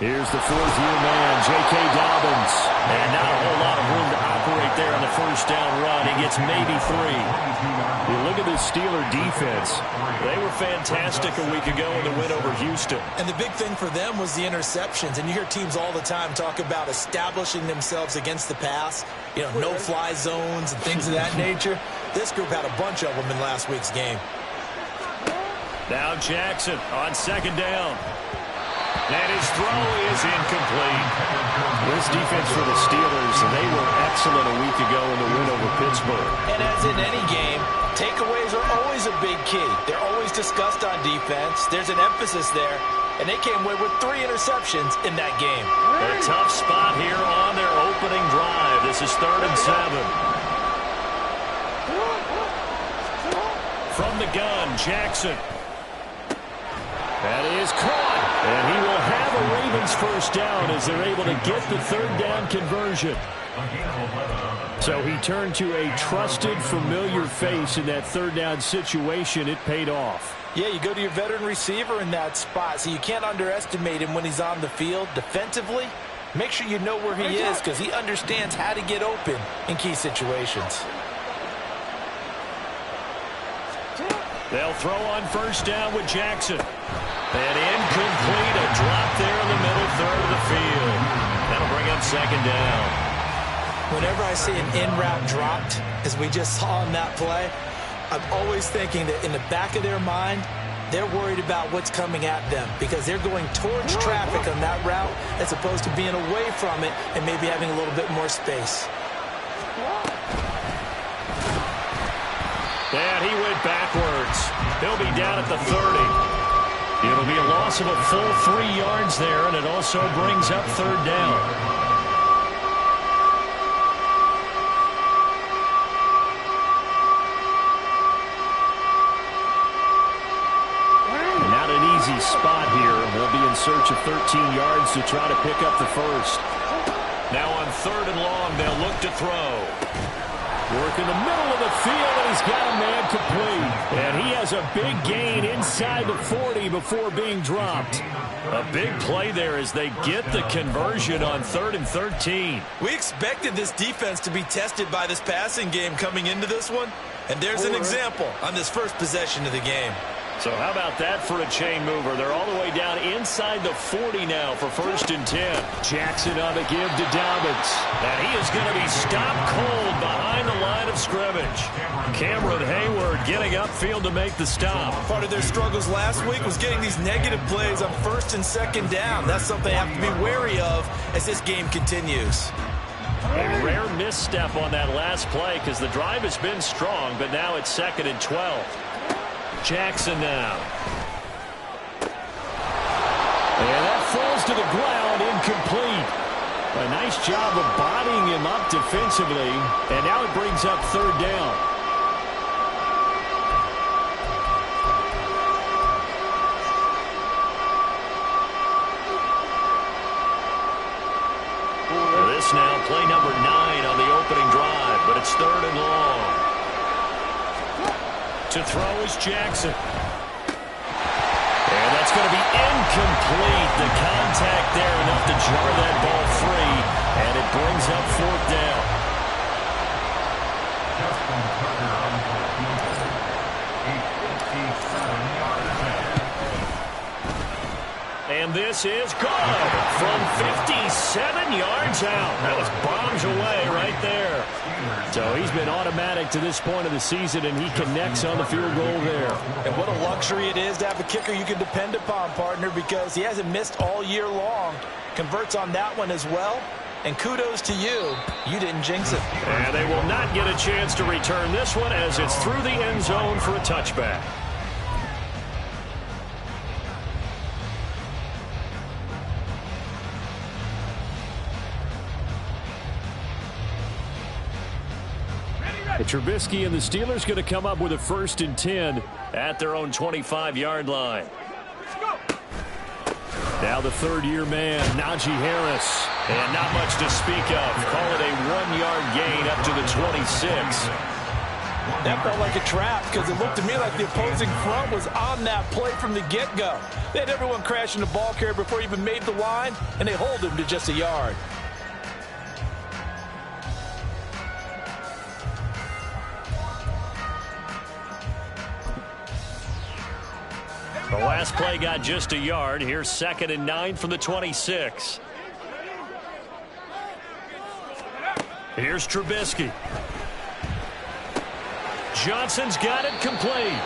Here's the fourth-year man, J.K. Dobbins. And not a whole lot of room to operate there on the first down run. He gets maybe 3. You look at this Steeler defense. They were fantastic a week ago in the win over Houston. And the big thing for them was the interceptions. And you hear teams all the time talk about establishing themselves against the pass. You know, no-fly zones and things of that nature. This group had a bunch of them in last week's game. Now Jackson on second down. And his throw is incomplete. This defense for the Steelers, they were excellent a week ago in the win over Pittsburgh. And as in any game, takeaways are always a big key. They're always discussed on defense. There's an emphasis there. And they came away with 3 interceptions in that game. A tough spot here on their opening drive. This is 3rd and 7. From the gun, Jackson. That is caught. And he will have a Ravens first down as they're able to get the 3rd down conversion. So he turned to a trusted, familiar face in that 3rd down situation. It paid off. Yeah, you go to your veteran receiver in that spot, so you can't underestimate him when he's on the field. Defensively, make sure you know where he is because he understands how to get open in key situations. They'll throw on first down with Jackson. And incomplete, a drop there in the middle third of the field. That'll bring up 2nd down. Whenever I see an in-route dropped, as we just saw in that play, I'm always thinking that in the back of their mind, they're worried about what's coming at them because they're going towards traffic on that route as opposed to being away from it and maybe having a little bit more space. And he went backwards. He'll be down at the 30. It'll be a loss of a full 3 yards there, and it also brings up 3rd down. And not an easy spot here. They'll be in search of 13 yards to try to pick up the first. Now on 3rd and long, they'll look to throw. Work in the middle of the field, and he's got a man complete. And he has a big gain inside the 40 before being dropped. A big play there as they get the conversion on 3rd and 13. We expected this defense to be tested by this passing game coming into this one. And there's an example on this first possession of the game. So how about that for a chain mover? They're all the way down inside the 40 now for 1st and 10. Jackson on the give to Dobbins. And he is going to be stopped cold behind the line of scrimmage. Cameron Hayward getting upfield to make the stop. Part of their struggles last week was getting these negative plays on 1st and 2nd down. That's something they have to be wary of as this game continues. A rare misstep on that last play because the drive has been strong, but now it's 2nd and 12. Jackson now. And that falls to the ground, incomplete. A nice job of bodying him up defensively, and now it brings up 3rd down. This now, play number 9 on the opening drive, but it's 3rd and long. To throw is Jackson. And that's going to be incomplete. The contact there enough to jar that ball free. And it brings up 4th down. And this is good from 57 yards out. That was bombs away right there. So he's been automatic to this point of the season, and he connects on the field goal there. And what a luxury it is to have a kicker you can depend upon, partner, because he hasn't missed all year long. Converts on that one as well. And kudos to you. You didn't jinx it. And they will not get a chance to return this one as it's through the end zone for a touchback. Trubisky and the Steelers going to come up with a 1st and 10 at their own 25-yard line. Now the 3rd-year man, Najee Harris. And not much to speak of. Call it a 1-yard gain up to the 26. That felt like a trap because it looked to me like the opposing front was on that play from the get-go. They had everyone crashing the ball carrier before he even made the line, and they hold him to just a yard. The last play got just a yard. Here's 2nd and 9 from the 26. Here's Trubisky. Johnson's got it complete.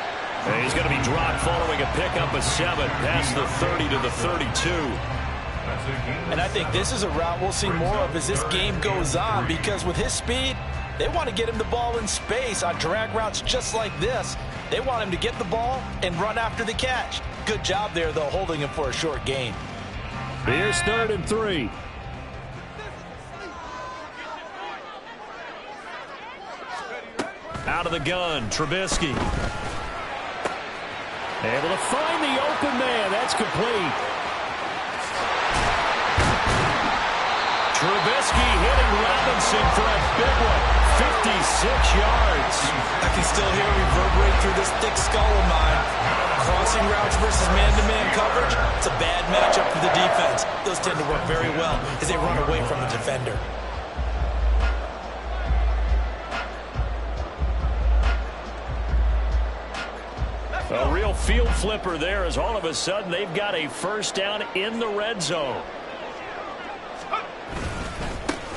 And he's going to be dropped following a pickup of 7 past the 30 to the 32. And I think this is a route we'll see more of as this game goes on, because with his speed, they want to get him the ball in space on drag routes just like this. They want him to get the ball and run after the catch. Good job there, though, holding him for a short gain. Here's 3rd and 3. Out of the gun, Trubisky. Able to find the open man. That's complete. Trubisky hitting Robinson for a big one. 56 yards. I can still hear it reverberate through this thick skull of mine. Crossing routes versus man-to-man coverage, it's a bad matchup for the defense. Those tend to work very well as they run away from the defender. A real field flipper there, as all of a sudden they've got a first down in the red zone.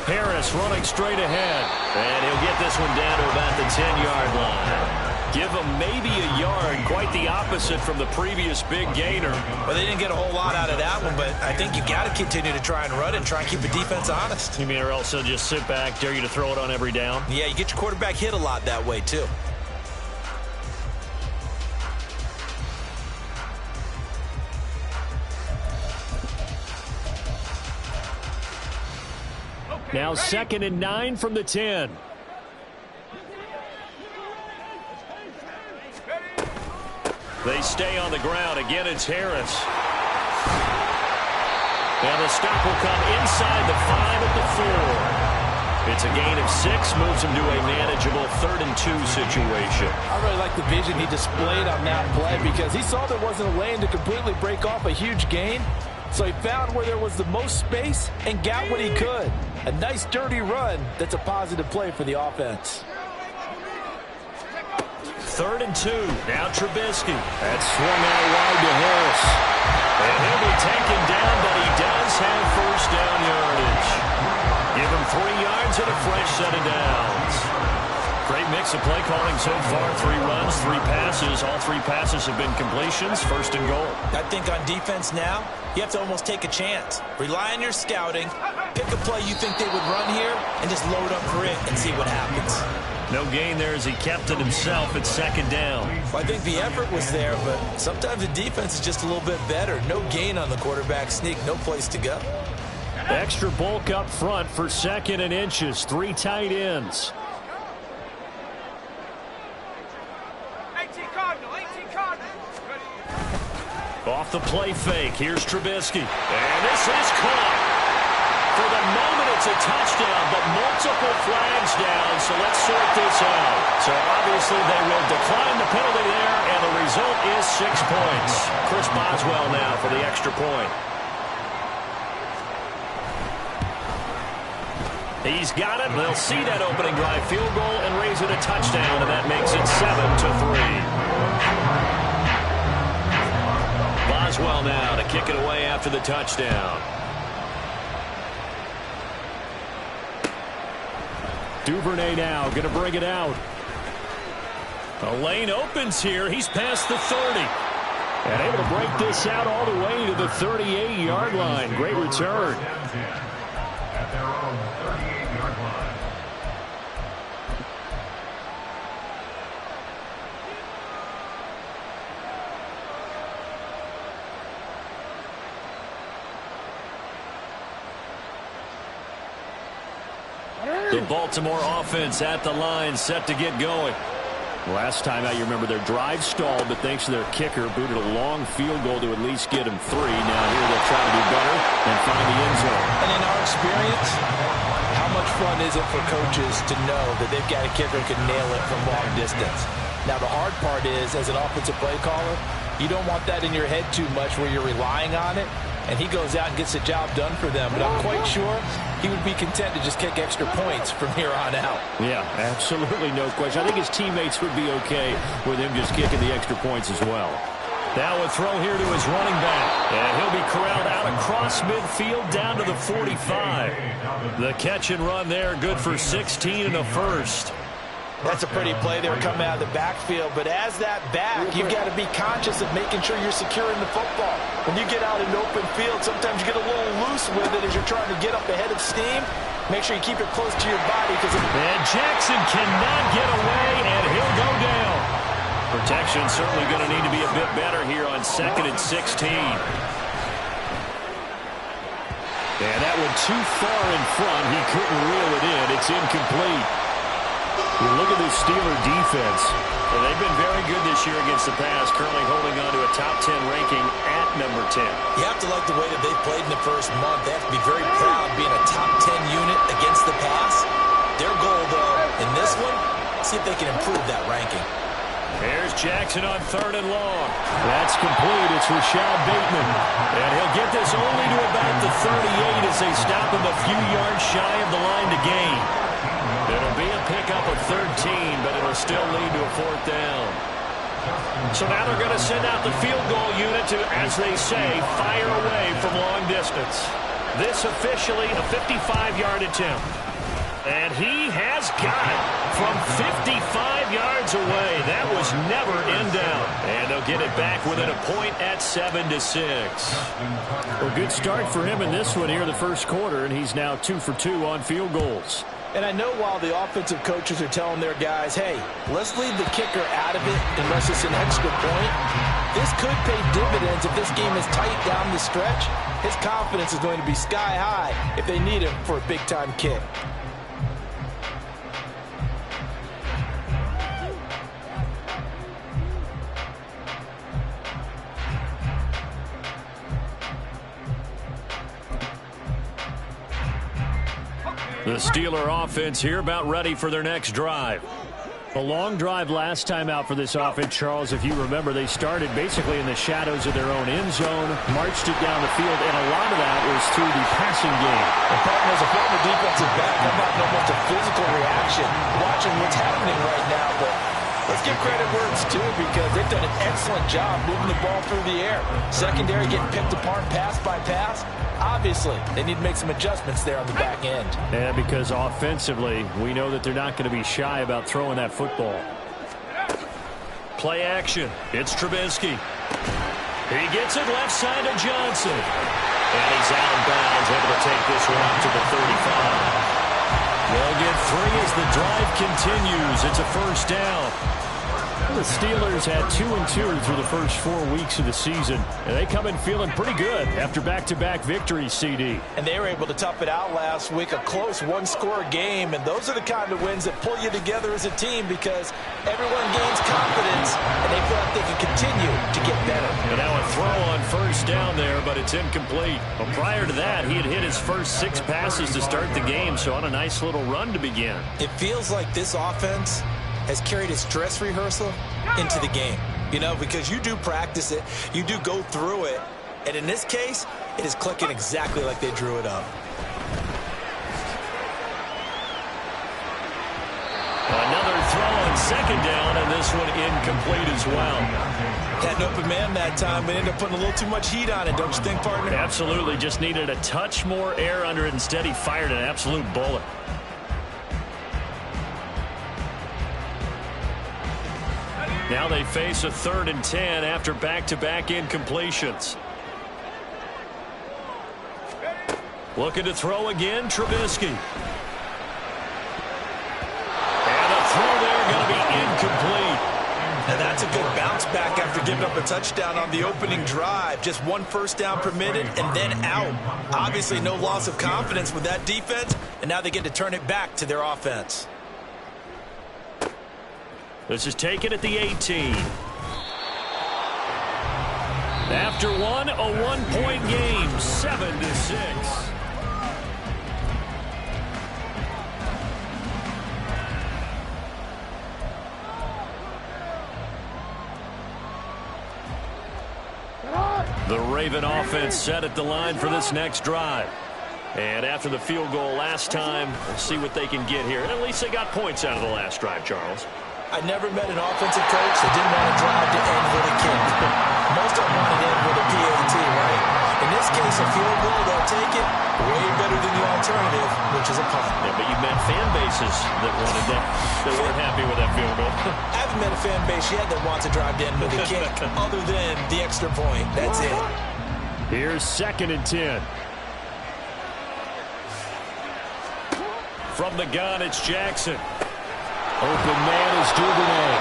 Harris running straight ahead. And he'll get this one down to about the 10-yard line. Give him maybe a yard, quite the opposite from the previous big gainer. Well, they didn't get a whole lot out of that one, but I think you got to continue to try and run it and try and keep the defense honest. You mean, or else they'll just sit back, dare you to throw it on every down? Yeah, you get your quarterback hit a lot that way, too. Now 2nd and 9 from the 10. They stay on the ground. Again, it's Harris. And the stop will come inside the 5 at the 4. It's a gain of 6, moves him to a manageable 3rd and 2 situation. I really like the vision he displayed on that play because he saw there wasn't a lane to completely break off a huge gain. So he found where there was the most space and got what he could. A nice dirty run that's a positive play for the offense. 3rd and 2. Now Trubisky. That swung out wide to Harris. And he'll be taken down, but he does have first down yardage. Give him 3 yards and a fresh set of downs. Great mix of play calling so far. 3 runs, 3 passes. All 3 passes have been completions. 1st and goal. I think on defense now, you have to almost take a chance. Rely on your scouting. Pick a play you think they would run here and just load up for it and see what happens. No gain there as he kept it himself at 2nd down. Well, I think the effort was there, but sometimes the defense is just a little bit better. No gain on the quarterback sneak. No place to go. Extra bulk up front for 2nd and inches. 3 tight ends. Off the play fake. Here's Trubisky. And this is caught. For the moment, it's a touchdown, but multiple flags down, so let's sort this out. So obviously they will decline the penalty there, and the result is 6 points. Chris Boswell now for the extra point. He's got it. They'll see that opening drive field goal and raise it a touchdown, and that makes it 7-3. Boswell now to kick it away after the touchdown. Duvernay now going to bring it out. A lane opens here. He's past the 30. And able to break this out all the way to the 38-yard line. Great return. At their own 38-yard line. The Baltimore offense at the line, set to get going. Last time out, you remember their drive stalled, but thanks to their kicker, booted a long field goal to at least get him 3. Now here they'll try to do better and find the end zone. And in our experience, how much fun is it for coaches to know that they've got a kicker who can nail it from long distance? Now, the hard part is, as an offensive play caller, you don't want that in your head too much where you're relying on it, and he goes out and gets the job done for them. But I'm quite sure he would be content to just kick extra points from here on out. Yeah, absolutely no question. I think his teammates would be okay with him just kicking the extra points as well. Now a throw here to his running back. And he'll be corralled out across midfield down to the 45. The catch and run there, good for 16 and a first. That's a pretty play there coming out of the backfield. But as that back, you've got to be conscious of making sure you're securing the football. When you get out in open field, sometimes you get a little loose with it as you're trying to get up ahead of steam. Make sure you keep it close to your body. And Jackson cannot get away, and he'll go down. Protection certainly going to need to be a bit better here on 2nd and 16. And that one too far in front. He couldn't reel it in. It's incomplete. You look at this Steeler defense. And they've been very good this year against the pass, currently holding on to a top 10 ranking at number 10. You have to like the way that they've played in the first month. They have to be very proud being a top 10 unit against the pass. Their goal, though, in this one, see if they can improve that ranking. Here's Jackson on 3rd and long. That's complete. It's Rashad Bateman. And he'll get this only to about the 38 as they stop him a few yards shy of the line to gain. It'll be a pickup of 13, but it'll still lead to a 4th down. So now they're going to send out the field goal unit to, as they say, fire away from long distance. This officially a 55-yard attempt. And he has got it from 55 yards away. That was never in doubt. And they'll get it back within a point at 7-6. Well, good start for him in this one here, the first quarter, and he's now 2 for 2 on field goals. And I know while the offensive coaches are telling their guys, hey, let's leave the kicker out of it unless it's an extra point, this could pay dividends if this game is tight down the stretch. His confidence is going to be sky high if they need him for a big-time kick. The Steeler offense here about ready for their next drive. A long drive last time out for this offense, Charles. If you remember, they started basically in the shadows of their own end zone, marched it down the field, and a lot of that was through the passing game. And partner, as a former defensive back, I'm not almost a physical reaction watching what's happening right now, but let's give credit where it's due because they've done an excellent job moving the ball through the air. Secondary getting picked apart pass by pass. Obviously, they need to make some adjustments there on the back end. And because offensively, we know that they're not going to be shy about throwing that football. Play action. It's Trubisky. He gets it left side to Johnson. And he's out of bounds, able to take this one out to the 35. They'll get 3 as the drive continues. It's a first down. The Steelers had 2-2 through the first 4 weeks of the season, and they come in feeling pretty good after back-to-back victories, CD. And they were able to tough it out last week, a close one-score game, and those are the kind of wins that pull you together as a team because everyone gains confidence, and they feel like they can continue to get better. And now a throw on first down there, but it's incomplete. Well, prior to that, he had hit his first 6 passes to start the game, so on a nice little run to begin. It feels like this offense has carried its dress rehearsal into the game. You know, because you do practice it, you do go through it, and in this case, it is clicking exactly like they drew it up. Another throw on second down, and this one incomplete as well. Had an open man that time, but ended up putting a little too much heat on it, don't you think, partner? Absolutely, just needed a touch more air under it. Instead, he fired an absolute bullet. Now they face a 3rd and 10 after back-to-back incompletions. Looking to throw again, Trubisky. And a throw there going to be incomplete. And that's a good bounce back after giving up a touchdown on the opening drive. Just 1 first down permitted and then out. Obviously no loss of confidence with that defense, and now they get to turn it back to their offense. This is taken at the 18. After one, a 1-point game, 7-6. The Raven offense set at the line for this next drive. And after the field goal last time, we'll see what they can get here. And at least they got points out of the last drive, Charles. I never met an offensive coach that didn't want to drive to end with a kick. Most of them want to end with a PAT, right? In this case, a field goal, they'll take it way better than the alternative, which is a punt. Yeah, but you've met fan bases that wanted that. They weren't happy with that field goal. I haven't met a fan base yet that wants to drive to end with a kick other than the extra point. That's it. Here's 2nd and 10. From the gun, it's Jackson. Open man is Duvernay.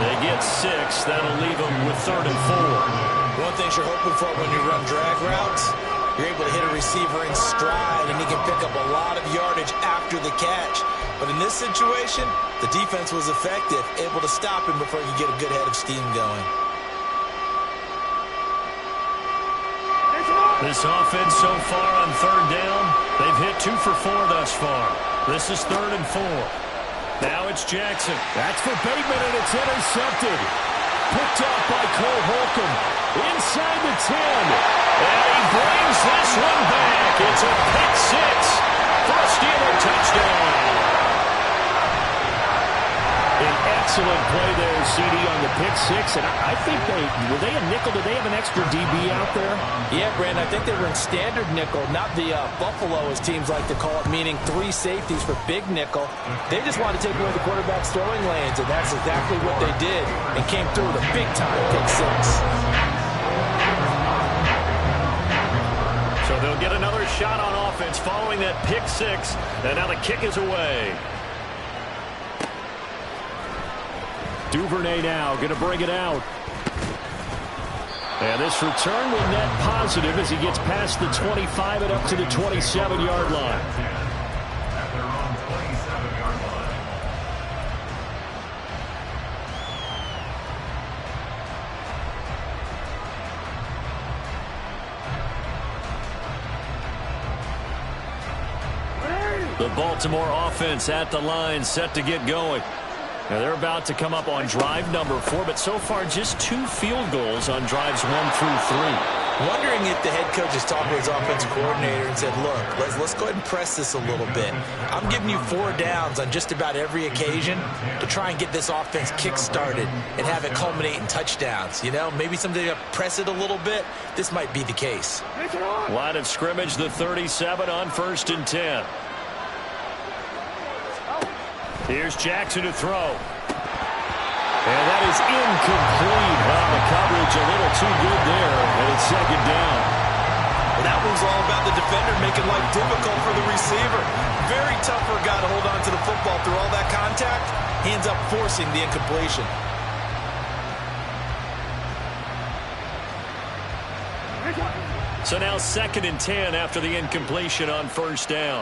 They get 6. That'll leave them with 3rd and 4. One thing you're hoping for when you run drag routes, you're able to hit a receiver in stride, and he can pick up a lot of yardage after the catch. But in this situation, the defense was effective, able to stop him before he could get a good head of steam going. This offense so far on 3rd down, they've hit 2 for 4 thus far. This is 3rd and 4. Now it's Jackson. That's for Bateman, and it's intercepted. Picked off by Cole Holcomb. Inside the 10. And he brings this one back. It's a pick 6 for a Steeler touchdown. An excellent play there, CD, on the pick 6. And I think were they a nickel? Did they have an extra DB out there? Yeah, Brandon, I think they were in standard nickel, not the Buffalo, as teams like to call it, meaning 3 safeties for big nickel. They just wanted to take away the quarterback's throwing lanes, and that's exactly what they did, and came through with a big-time pick 6. So they'll get another shot on offense following that pick 6, and now the kick is away. Duvernay now going to bring it out. And this return will net positive as he gets past the 25 and up to the 27-yard line. At their own 27-yard line. The Baltimore offense at the line, set to get going. Now they're about to come up on drive number 4, but so far just 2 field goals on drives 1 through 3. Wondering if the head coach has talked to his offensive coordinator and said, look, let's go ahead and press this a little bit. I'm giving you 4 downs on just about every occasion to try and get this offense kick-started and have it culminate in touchdowns. You know, maybe someday to press it a little bit. This might be the case. Line of scrimmage, the 37 on 1st and 10. Here's Jackson to throw. And that is incomplete. Well, the coverage a little too good there, and it's 2nd down. Well, that one's all about the defender making life difficult for the receiver. Very tough for a guy to hold on to the football through all that contact. He ends up forcing the incompletion. So now 2nd and 10 after the incompletion on 1st down.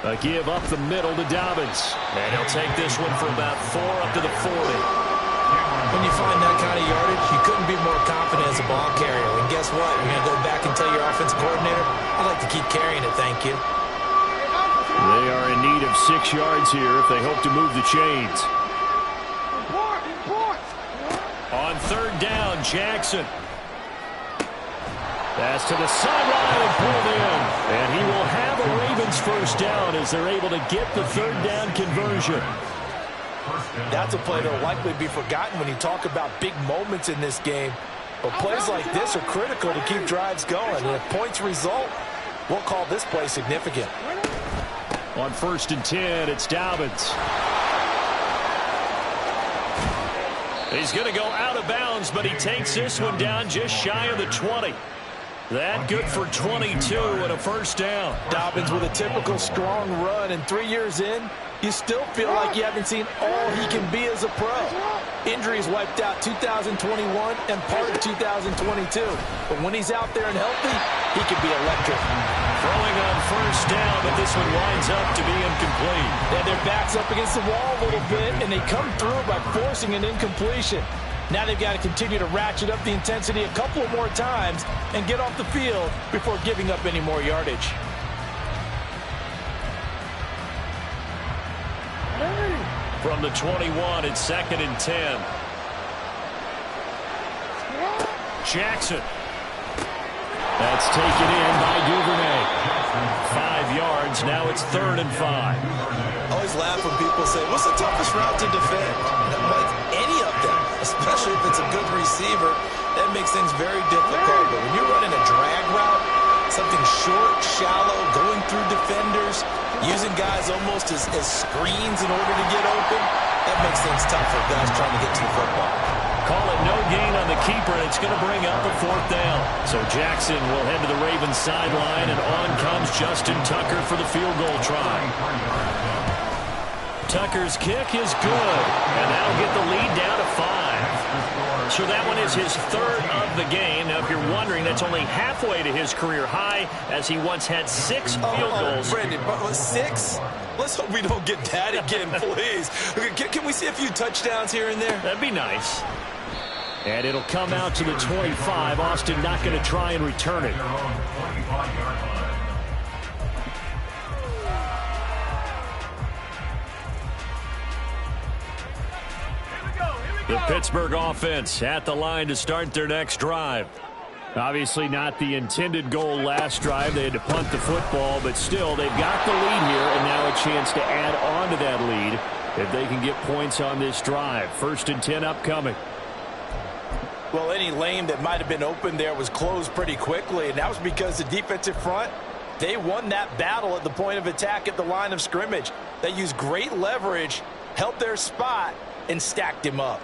A give up the middle to Dobbins. And he'll take this one for about 4 up to the 40. When you find that kind of yardage, you couldn't be more confident as a ball carrier. And guess what? You're going to go back and tell your offensive coordinator, I'd like to keep carrying it, thank you. They are in need of 6 yards here if they hope to move the chains. On 3rd down, Jackson. Pass to the sideline and pulled in. And he will have a Ravens 1st down as they're able to get the 3rd down conversion. That's a play that will likely be forgotten when you talk about big moments in this game. But plays like this are critical to keep drives going. And if points result, we'll call this play significant. On 1st and 10, it's Dobbins. He's going to go out of bounds, but he takes this one down just shy of the 20. That good for 22 and a 1st down. Dobbins with a typical strong run, and 3 years in, you still feel like you haven't seen all he can be as a pro. Injuries wiped out 2021 and part of 2022. But when he's out there and healthy, he can be electric. Throwing on 1st down, but this one winds up to be incomplete. Yeah, their back's up against the wall a little bit, and they come through by forcing an incompletion. Now they've got to continue to ratchet up the intensity a couple of more times and get off the field before giving up any more yardage. From the 21, it's 2nd and 10. Jackson. That's taken in by Duvernay. 5 yards. Now it's 3rd and 5. I always laugh when people say, what's the toughest route to defend? And I'm like, any of them, especially if it's a good receiver. That makes things very difficult. But when you're running a drag route, something short, shallow, going through defenders, using guys almost as screens in order to get open, that makes things tough for guys trying to get to the football. Call it no gain on the keeper, and it's going to bring up a 4th down. So Jackson will head to the Ravens sideline, and on comes Justin Tucker for the field goal try. Tucker's kick is good, and that'll get the lead down to 5. So that one is his 3rd of the game. Now, if you're wondering, that's only halfway to his career high, as he once had 6 field goals. Brendan, 6? Let's hope we don't get that again, please. Can we see a few touchdowns here and there? That'd be nice. And it'll come out to the 25. Austin not going to try and return it. The Pittsburgh offense at the line to start their next drive. Obviously not the intended goal last drive. They had to punt the football, but still they've got the lead here, and now a chance to add on to that lead if they can get points on this drive. 1st and 10 upcoming. Well, any lane that might have been open there was closed pretty quickly, and that was because the defensive front, they won that battle at the point of attack at the line of scrimmage. They used great leverage, held their spot, and stacked him up.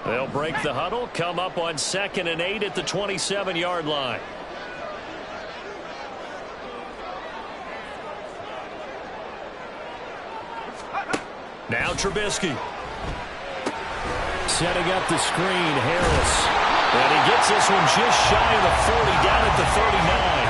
They'll break the huddle, come up on 2nd and 8 at the 27-yard line. Now Trubisky. Setting up the screen, Harris. And he gets this one just shy of the 40, down at the 39.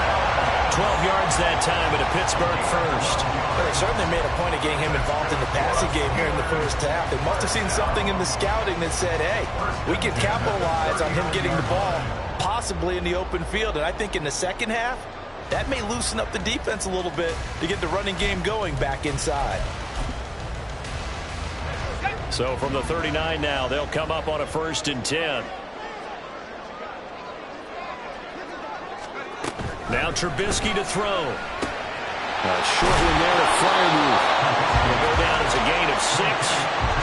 12 yards that time, at a Pittsburgh first. Well, they certainly made a point of getting him involved in the passing game here in the first half. They must have seen something in the scouting that said, hey, we can capitalize on him getting the ball, possibly in the open field. And I think in the second half, that may loosen up the defense a little bit to get the running game going back inside. So from the 39 now, they'll come up on a 1st and 10. Now Trubisky to throw. A short one there to Freiermuth. Will go down as a gain of 6,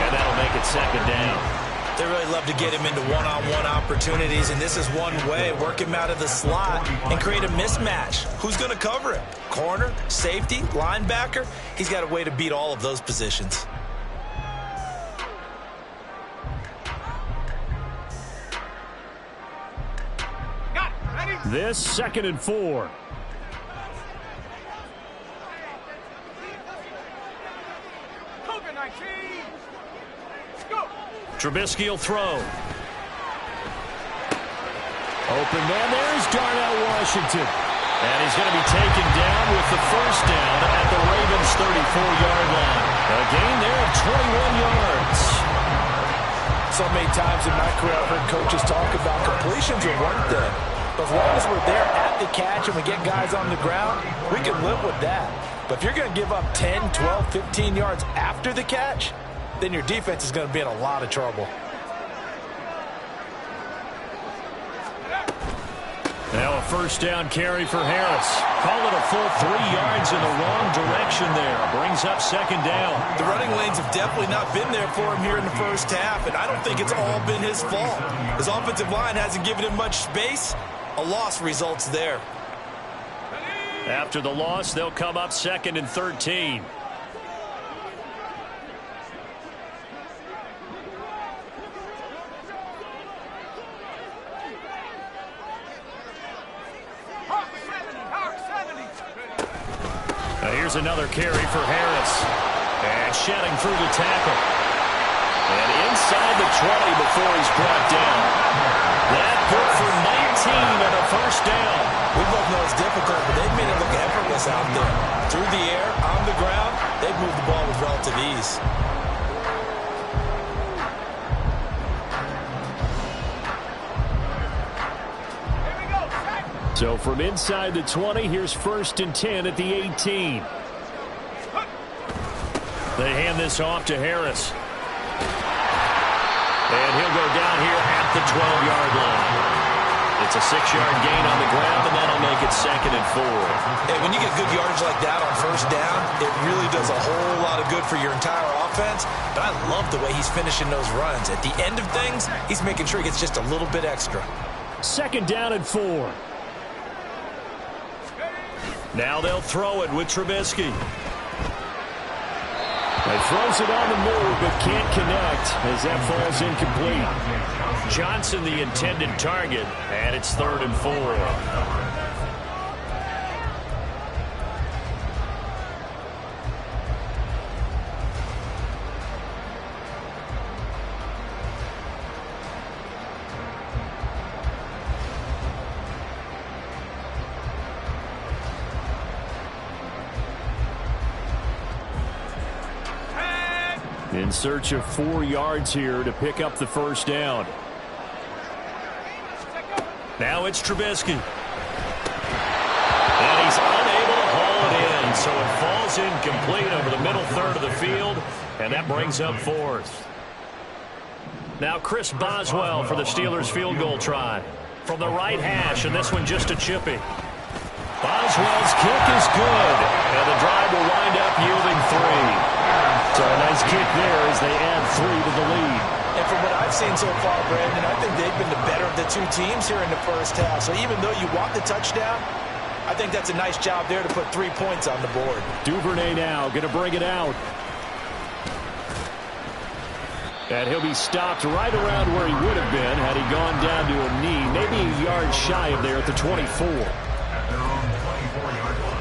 and that'll make it 2nd down. They really love to get him into one-on-one opportunities, and this is one way. Work him out of the slot and create a mismatch. Who's going to cover him? Corner, safety, linebacker? He's got a way to beat all of those positions. This 2nd and 4. Trubisky will throw. Open man, there's Darnell Washington. And he's going to be taken down with the 1st down at the Ravens' 34-yard line. A gain there of 21 yards. So many times in my career I've heard coaches talk about completions are one thing. As long as we're there at the catch and we get guys on the ground, we can live with that. But if you're going to give up 10, 12, 15 yards after the catch, then your defense is going to be in a lot of trouble. Now a 1st down carry for Harris. Call it a full 3 yards in the wrong direction there. Brings up 2nd down. The running lanes have definitely not been there for him here in the first half, and I don't think it's all been his fault. His offensive line hasn't given him much space. A loss results there. After the loss, they'll come up 2nd and 13. Now here's another carry for Harris. And shedding through the tackle. And inside the 20 before he's brought down. That good for 19 and a 1st down. We both know it's difficult, but they've made it look effortless out there. Through the air, on the ground, they've moved the ball with relative ease. So from inside the 20, here's 1st and 10 at the 18. They hand this off to Harris. And he'll go down here at the 12-yard line. It's a 6-yard gain on the ground, and that'll make it 2nd and 4. Hey, when you get good yardage like that on first down, it really does a whole lot of good for your entire offense. But I love the way he's finishing those runs. At the end of things, he's making sure he gets just a little bit extra. 2nd down and 4. Now they'll throw it with Trubisky. He throws it on the move, but can't connect as that falls incomplete. Johnson, the intended target, and it's 3rd and 4. In search of 4 yards here to pick up the first down. Now it's Trubisky. And he's unable to haul it in, so it falls incomplete over the middle third of the field, and that brings up 4th. Now Chris Boswell for the Steelers field goal try. From the right hash, and this one just a chippy. Boswell's kick is good, and the drive will wind up yielding 3. So a nice kick there as they add 3 to the lead. And from what I've seen so far, Brandon, I think they've been the better of the 2 teams here in the first half. So even though you want the touchdown, I think that's a nice job there to put 3 points on the board. Duvernay now going to bring it out. And he'll be stopped right around where he would have been had he gone down to a knee, maybe a yard shy of there at the 24. At their own 24-yard line.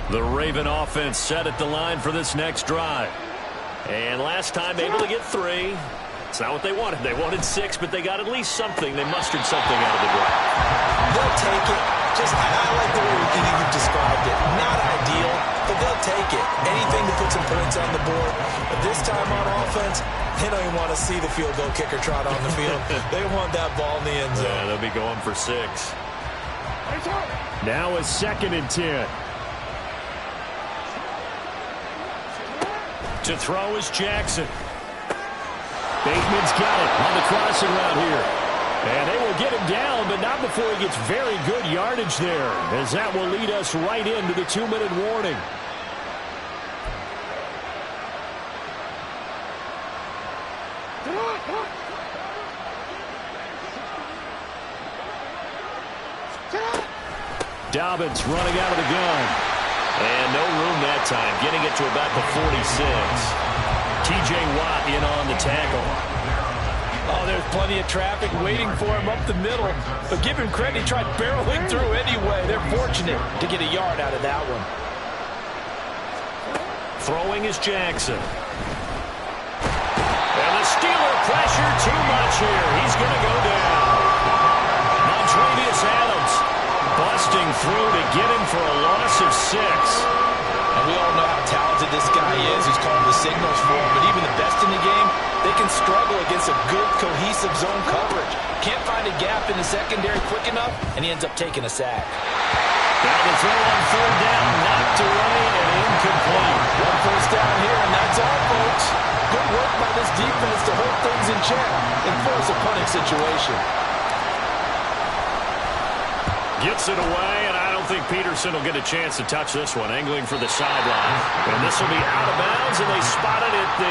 The Raven offense set at the line for this next drive. And last time able to get 3. It's not what they wanted. They wanted 6, but they got at least something. They mustered something out of the drive. They'll take it. I like the way you've described it. Not ideal, but they'll take it. Anything to put some points on the board. But this time on offense, they don't even want to see the field goal kicker trot on the field. They want that ball in the end zone. Yeah, they'll be going for 6. Now a 2nd and 10. To throw is Jackson. Bateman's got it on the crossing route here. And they will get him down, but not before he gets very good yardage there, as that will lead us right into the 2-minute warning. Dobbins running out of the gun. And no room that time, getting it to about the 46. T.J. Watt in on the tackle. Oh, there's plenty of traffic waiting for him up the middle. But give him credit, he tried barreling through anyway. They're fortunate to get a yard out of that one. Throwing is Jackson. And the Steeler pressure too much here. He's going to go down. Montravius Adams busting through to get him for a loss of 6. And we all know how talented this guy is. He's calling the signals for him. But even the best in the game, they can struggle against a good, cohesive zone coverage. Can't find a gap in the secondary quick enough, and he ends up taking a sack. Down the throw on 3rd down, knocked away and incomplete. One first down here, and that's all, folks. Good work by this defense to hold things in check and force a punting situation. Gets it away, and I don't think Peterson will get a chance to touch this one, angling for the sideline. And this will be out of bounds, and they spot it at the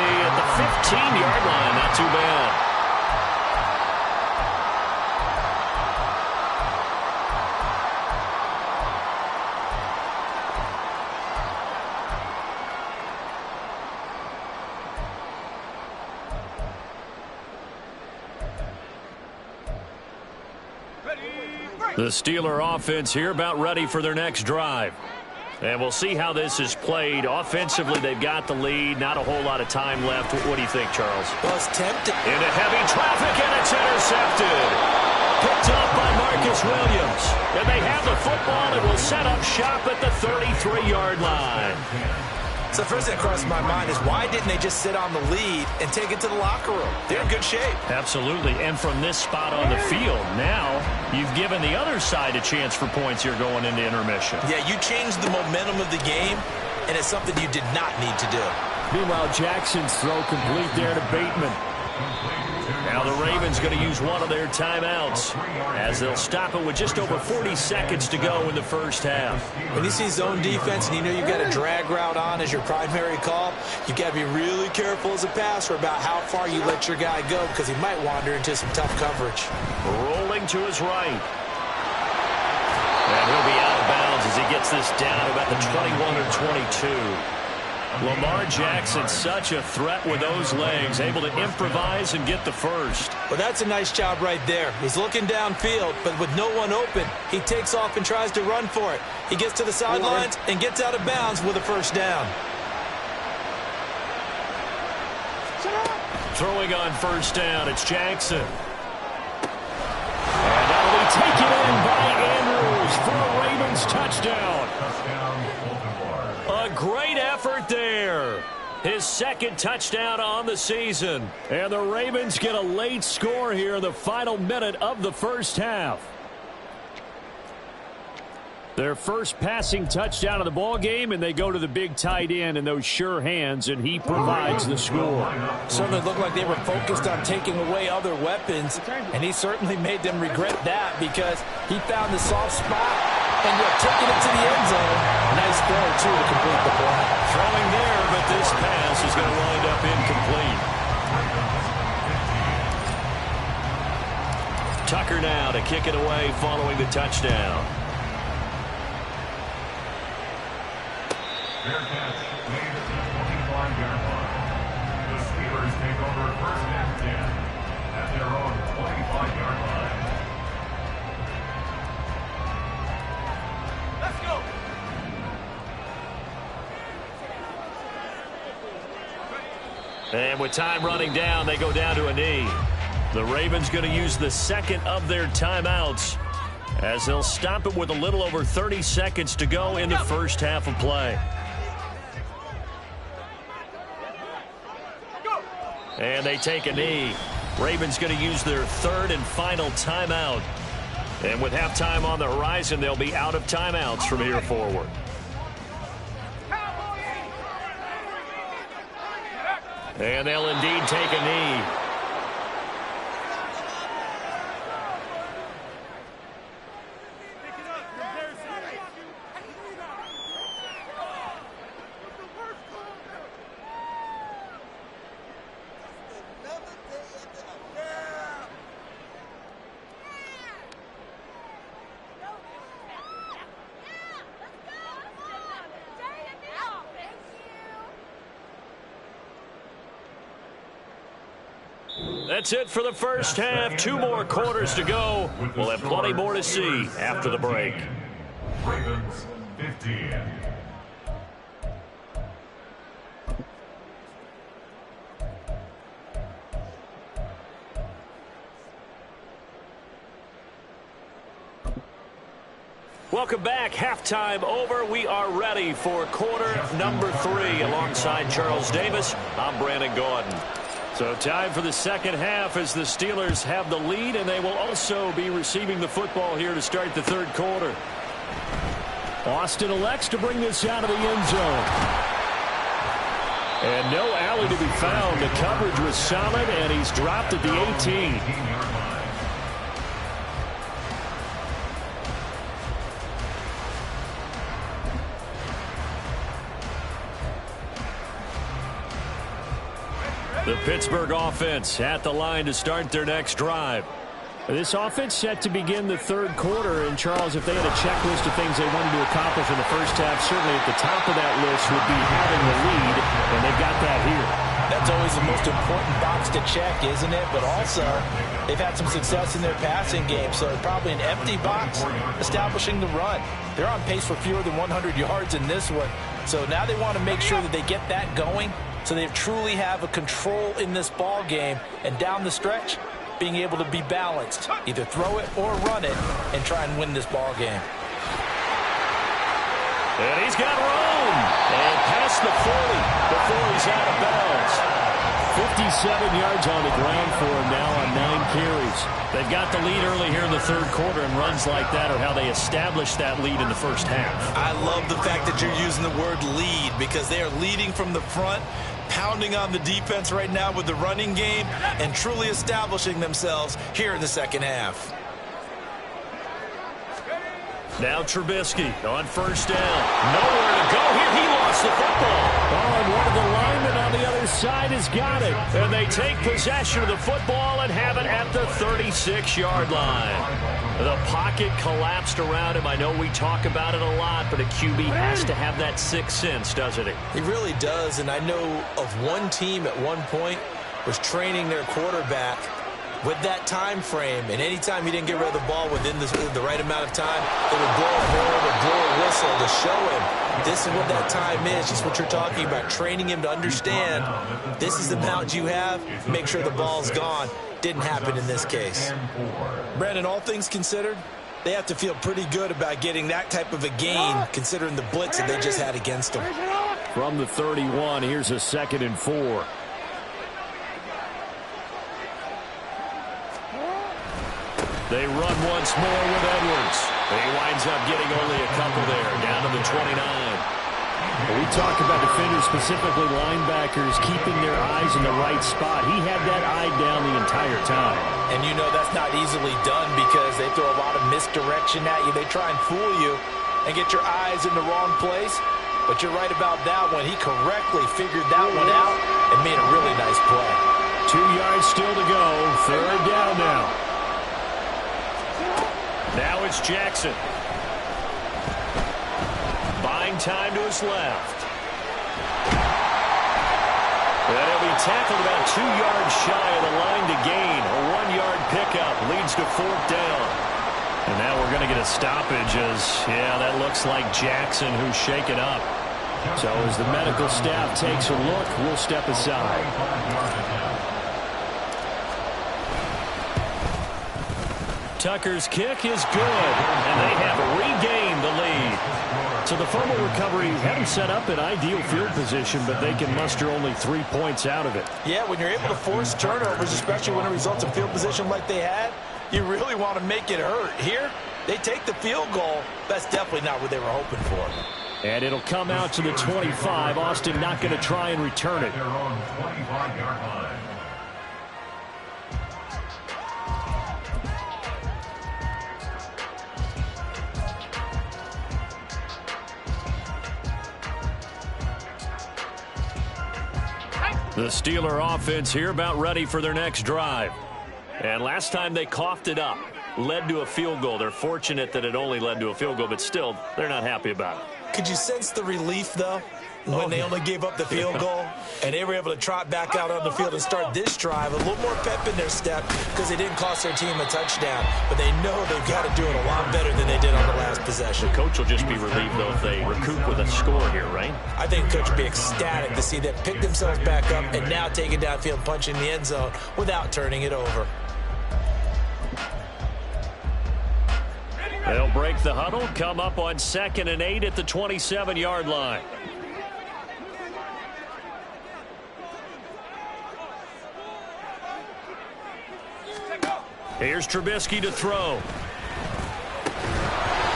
15-yard line. Not too bad. The Steeler offense here about ready for their next drive. And we'll see how this is played. Offensively, they've got the lead. Not a whole lot of time left. What do you think, Charles? Well, it's tempting. Into heavy traffic, and it's intercepted. Picked up by Marcus Williams. And they have the football and will set up shop at the 33-yard line. So the first thing that crossed my mind is why didn't they just sit on the lead and take it to the locker room? They're in good shape. Absolutely. And from this spot on the field, now you've given the other side a chance for points here going into intermission. Yeah, you changed the momentum of the game, and it's something you did not need to do. Meanwhile, Jackson's throw complete there to Bateman. Now the Ravens going to use one of their timeouts as they'll stop it with just over 40 seconds to go in the first half. When you see zone defense and you know you've got a drag route on as your primary call, you've got to be really careful as a passer about how far you let your guy go because he might wander into some tough coverage. Rolling to his right. And he'll be out of bounds as he gets this down to about the 21 or 22. Lamar Jackson, such a threat with those legs, able to improvise and get the first. Well, that's a nice job right there. He's looking downfield, but with no one open, he takes off and tries to run for it. He gets to the sidelines and gets out of bounds with a first down. Throwing on first down, it's Jackson. And that'll be taken in by Andrews for a Ravens touchdown. A great effort there. His second touchdown on the season. And the Ravens get a late score here in the final minute of the first half. Their first passing touchdown of the ball game, and they go to the big tight end in those sure hands, and he provides the score. Certainly looked like they were focused on taking away other weapons, and he certainly made them regret that because he found the soft spot and yet taking it to the end zone. Nice throw, too, to complete the play. Throwing there, but this pass is going to wind up incomplete. Tucker now to kick it away following the touchdown. Fair catch made at the 25-yard line. The Steelers take over first and 10 at their own 25-yard line. Let's go. And with time running down, they go down to a knee. The Ravens going to use the second of their timeouts as they'll stop it with a little over 30 seconds to go in the first half of play. And they take a knee. Ravens going to use their third and final timeout. And with halftime on the horizon, they'll be out of timeouts from here forward. And they'll indeed take a knee. That's it for the first half. 2 more quarters to go. We'll have plenty more to see after the break. Ravens 15. Welcome back. Halftime over. We are ready for quarter number 3. Alongside Charles Davis, I'm Brandon Gordon. So time for the second half as the Steelers have the lead, and they will also be receiving the football here to start the third quarter. Austin elects to bring this out of the end zone. And no alley to be found. The coverage was solid, and he's dropped at the 18. The Pittsburgh offense at the line to start their next drive. This offense set to begin the third quarter. And, Charles, if they had a checklist of things they wanted to accomplish in the first half, certainly at the top of that list would be having the lead, and they've got that here. That's always the most important box to check, isn't it? But also, they've had some success in their passing game, so probably an empty box establishing the run. They're on pace for fewer than 100 yards in this one. So now they want to make sure that they get that going so they truly have a control in this ball game, and down the stretch, being able to be balanced, either throw it or run it, and try and win this ball game. And he's got room. And pass past the 40 before he's out of bounds. 57 yards on the ground for him now on 9 carries. They've got the lead early here in the third quarter, and runs like that are how they establish that lead in the first half. I love the fact that you're using the word lead, because they are leading from the front, pounding on the defense right now with the running game, and truly establishing themselves here in the second half. Now Trubisky on first down. Nowhere to go here. He lost the football. Oh, and one of the linemen on the other side has got it. And they take possession of the football and have it at the 36-yard line. The pocket collapsed around him. I know we talk about it a lot, but a QB has to have that sixth sense, doesn't he? He really does, and I know of one team at one point was training their quarterback with that time frame, and anytime he didn't get rid of the ball within the right amount of time, they would blow a horn or blow a whistle to show him this is what that time is, just what you're talking about, training him to understand this is the amount you have, make sure the ball's gone. Didn't happen in this case. Brandon, all things considered, they have to feel pretty good about getting that type of a gain, considering the blitz that they just had against them. From the 31, here's a 2nd and 4. They run once more with Edwards. He winds up getting only a couple there, down to the 29. We talk about defenders, specifically linebackers, keeping their eyes in the right spot. He had that eye down the entire time. And you know that's not easily done because they throw a lot of misdirection at you. They try and fool you and get your eyes in the wrong place. But you're right about that one. He correctly figured that one out and made a really nice play. 2 yards still to go. Third down now. Now it's Jackson. Buying time to his left. And he'll be tackled about 2 yards shy of the line to gain. A 1-yard pickup leads to 4th down. And now we're going to get a stoppage as, yeah, that looks like Jackson who's shaken up. So as the medical staff takes a look, we'll step aside. Tucker's kick is good, and they have regained the lead. So the fumble recovery had them set up in ideal field position, but they can muster only 3 points out of it. Yeah, when you're able to force turnovers, especially when it results in field position like they had, you really want to make it hurt. Here, they take the field goal. That's definitely not what they were hoping for. And it'll come out to the 25. Austin not going to try and return it. Their own 25-yard line. The Steeler offense here about ready for their next drive. And last time they coughed it up, led to a field goal. They're fortunate that it only led to a field goal, but still, they're not happy about it. Could you sense the relief, though, when they only gave up the field goal and they were able to trot back out on the field and start this drive? A little more pep in their step because they didn't cost their team a touchdown, but they know they've got to do it a lot better than they did on the last possession. The coach will just be relieved, though, if they recoup with a score here, right? I think the coach will be ecstatic to see them pick themselves back up and now take it downfield, punch in the end zone without turning it over. They'll break the huddle, come up on 2nd and 8 at the 27-yard line. Here's Trubisky to throw.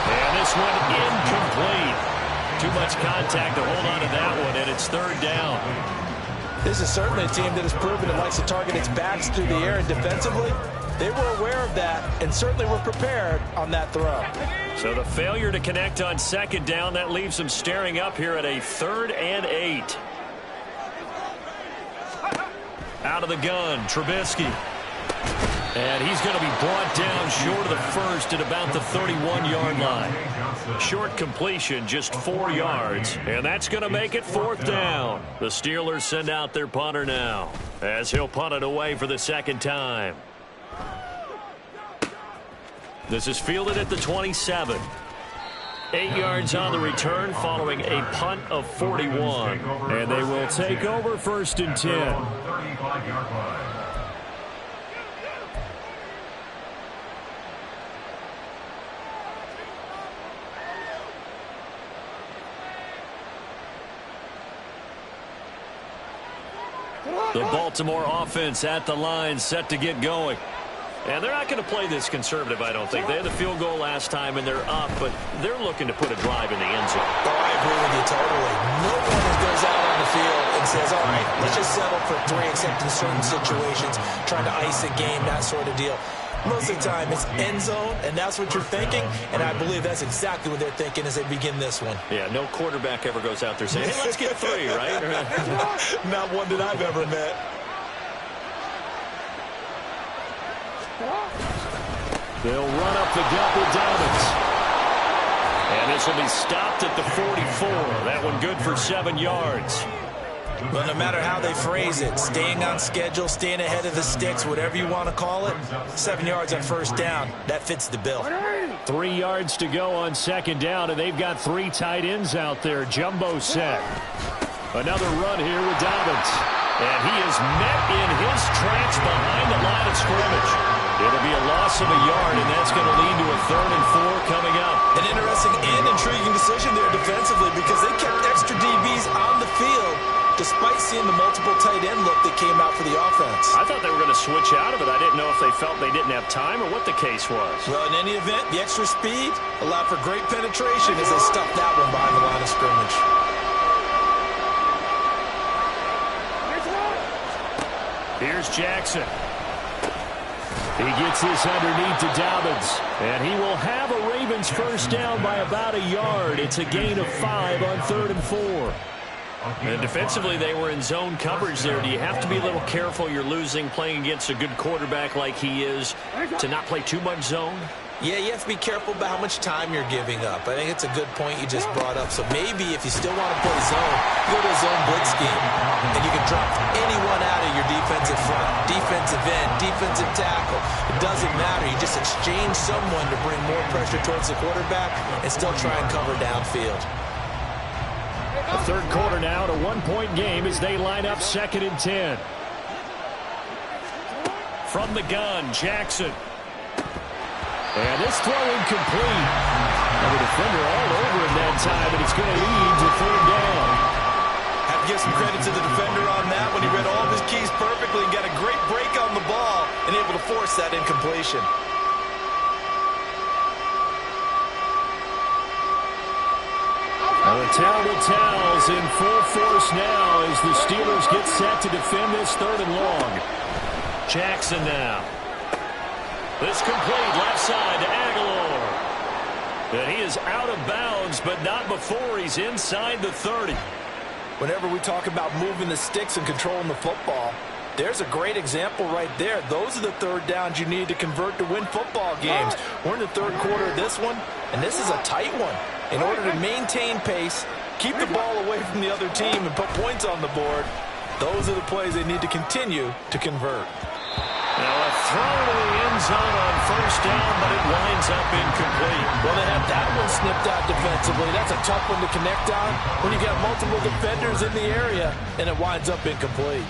And this one incomplete. Too much contact to hold on to that one, and it's 3rd down. This is certainly a team that has proven it likes to target its backs through the air, and defensively, they were aware of that and certainly were prepared on that throw. So the failure to connect on 2nd down, that leaves them staring up here at a 3rd and 8. Out of the gun, Trubisky. And he's going to be brought down short of the first at about the 31-yard line. Short completion, just 4 yards. And that's going to make it 4th down. The Steelers send out their punter now, as he'll punt it away for the 2nd time. This is fielded at the 27. 8 yards on the return following a punt of 41. And they will take over 1st and 10. 35-yard line. The Baltimore offense at the line, set to get going. And they're not going to play this conservative, I don't think. They had the field goal last time, and they're up, but they're looking to put a drive in the end zone. Oh, I agree with you totally. No one goes out on the field and says, all right, let's just settle for 3, except in certain situations, trying to ice a game, that sort of deal. Most of the time, it's end zone, and that's what you're thinking, and I believe that's exactly what they're thinking as they begin this one. Yeah, no quarterback ever goes out there saying, hey, let's get 3, right? Not one that I've ever met. They'll run up the gut with Dobbins. And this will be stopped at the 44. That one good for 7 yards. Well, no matter how they phrase it, staying on schedule, staying ahead of the sticks, whatever you want to call it, 7 yards on first down, that fits the bill. 3 yards to go on second down, and they've got 3 tight ends out there. Jumbo set. Another run here with Dobbins. And he is met in his tracks behind the line of scrimmage. It'll be a loss of a yard, and that's going to lead to a 3rd and 4 coming up. An interesting and intriguing decision there defensively because they kept extra DBs on the field despite seeing the multiple tight end look that came out for the offense. I thought they were going to switch out of it. I didn't know if they felt they didn't have time or what the case was. Well, in any event, the extra speed allowed for great penetration as they stuffed that one behind the line of scrimmage. Here's Jackson. He gets this underneath to Dobbins, and he will have a Ravens first down by about a yard. It's a gain of 5 on 3rd and 4. And defensively, they were in zone coverage there. Do you have to be a little careful? You're losing, playing against a good quarterback like he is, to not play too much zone? Yeah, you have to be careful about how much time you're giving up. I think it's a good point you just brought up. So maybe if you still want to play zone, go to a zone blitz scheme, and you can drop anyone out of your defensive front, defensive end, defensive tackle. It doesn't matter. You just exchange someone to bring more pressure towards the quarterback and still try and cover downfield. The third quarter now, a 1-point game as they line up 2nd and 10. From the gun, Jackson. And this throw incomplete. And the defender all over him that time, and it's going to lead to 3rd down. Have to give some credit to the defender on that when he read all of his keys perfectly and got a great break on the ball and able to force that incompletion. The terrible towels in full force now as the Steelers get set to defend this 3rd and long. Jackson now. This complete left side to Aguilar. And he is out of bounds, but not before he's inside the 30. Whenever we talk about moving the sticks and controlling the football, there's a great example right there. Those are the 3rd downs you need to convert to win football games. We're in the 3rd quarter of this one, and this is a tight one. In order to maintain pace, keep the ball away from the other team, and put points on the board, those are the plays they need to continue to convert. Now a throw to the end zone on first down, but it winds up incomplete. Well, they have that one snipped out defensively. That's a tough one to connect on when you got multiple defenders in the area, and it winds up incomplete.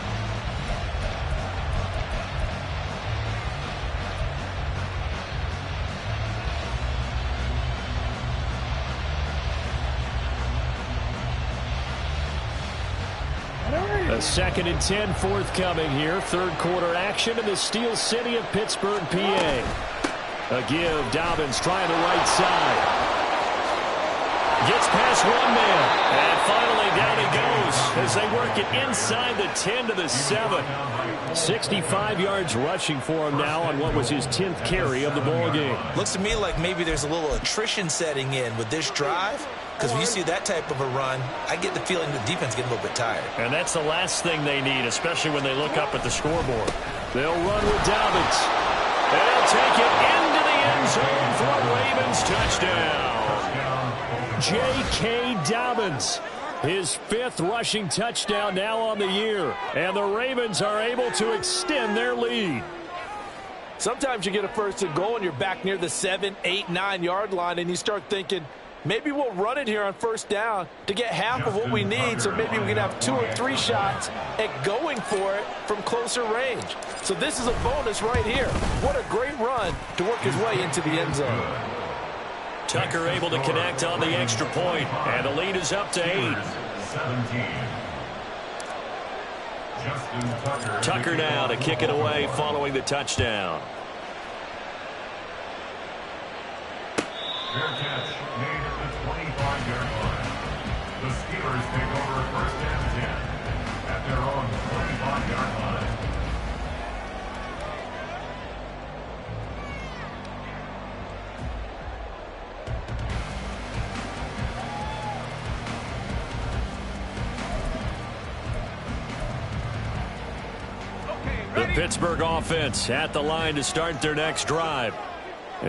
A 2nd and 10 forthcoming here. 3rd quarter action in the Steel City of Pittsburgh, PA. A give. Dobbins trying the right side. Gets past one man. And finally down he goes as they work it inside the 10 to the 7. 65 yards rushing for him now on what was his 10th carry of the ball game. Looks to me like maybe there's a little attrition setting in with this drive. Because when you see that type of a run, I get the feeling the defense getting a little bit tired. And that's the last thing they need, especially when they look up at the scoreboard. They'll run with Dobbins. And they'll take it into the end zone for a Ravens touchdown. J.K. Dobbins, his 5th rushing touchdown now on the year. And the Ravens are able to extend their lead. Sometimes you get a 1st and goal and you're back near the 7, 8, 9 yard line and you start thinking, maybe we'll run it here on first down to get half of what we need, so maybe we can have 2 or 3 shots at going for it from closer range. So this is a bonus right here. What a great run to work his way into the end zone. Tucker able to connect on the extra point, and the lead is up to 8. Tucker now to kick it away following the touchdown. Fair catch made at the 25-yard line. The Steelers take over first and 10 at their own 25-yard line. The Pittsburgh offense at the line to start their next drive.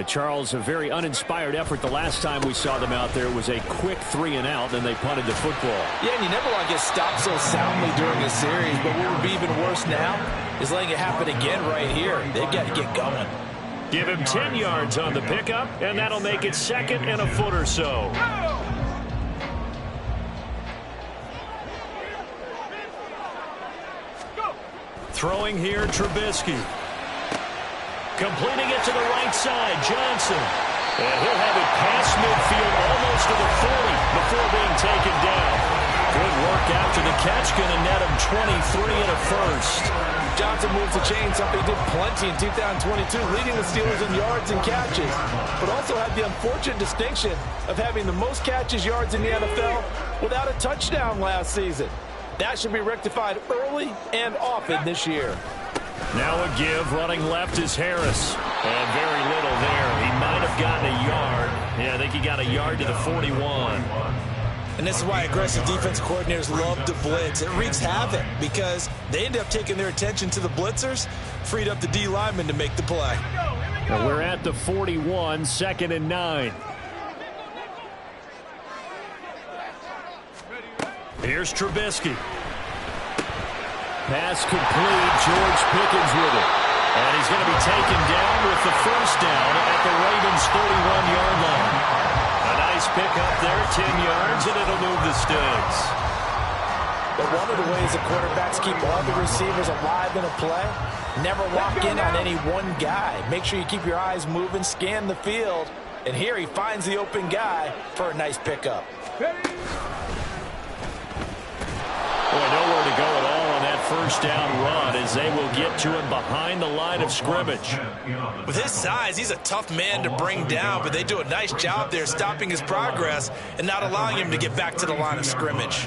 Charles, a very uninspired effort the last time we saw them out there. It was a quick 3-and-out, then they punted the football. Yeah, and you never want to get stopped so soundly during a series, but what would be even worse now is letting it happen again right here. They've got to get going. Give him 10 yards on the pickup, and that'll make it 2nd and a foot or so. Throwing here, Trubisky. Completing it to the right side, Johnson. And he'll have it past midfield almost to the 40 before being taken down. Good work after the catch, going to net him 23 and a first. Johnson moves the chain, something he did plenty in 2022, leading the Steelers in yards and catches, but also had the unfortunate distinction of having the most catches yards in the NFL without a touchdown last season. That should be rectified early and often this year. Now a give, running left is Harris. And very little there. He might have gotten a yard. Yeah, I think he got a yard to the 41. And this is why aggressive defense coordinators love to blitz. It wreaks havoc because they end up taking their attention to the blitzers, freed up the D lineman to make the play. Now we're at the 41, 2nd and 9. Here's Trubisky. Pass complete. George Pickens with it. And he's going to be taken down with the first down at the Ravens' 31-yard line. A nice pickup there, 10 yards, and it'll move the sticks. But one of the ways the quarterbacks keep all the receivers alive in a play, never lock in on any one guy. Make sure you keep your eyes moving, scan the field. And here he finds the open guy for a nice pickup. Boy, nowhere to go at all on that first down run as they will get to him behind the line of scrimmage. With his size, he's a tough man to bring down, but they do a nice job there stopping his progress and not allowing him to get back to the line of scrimmage.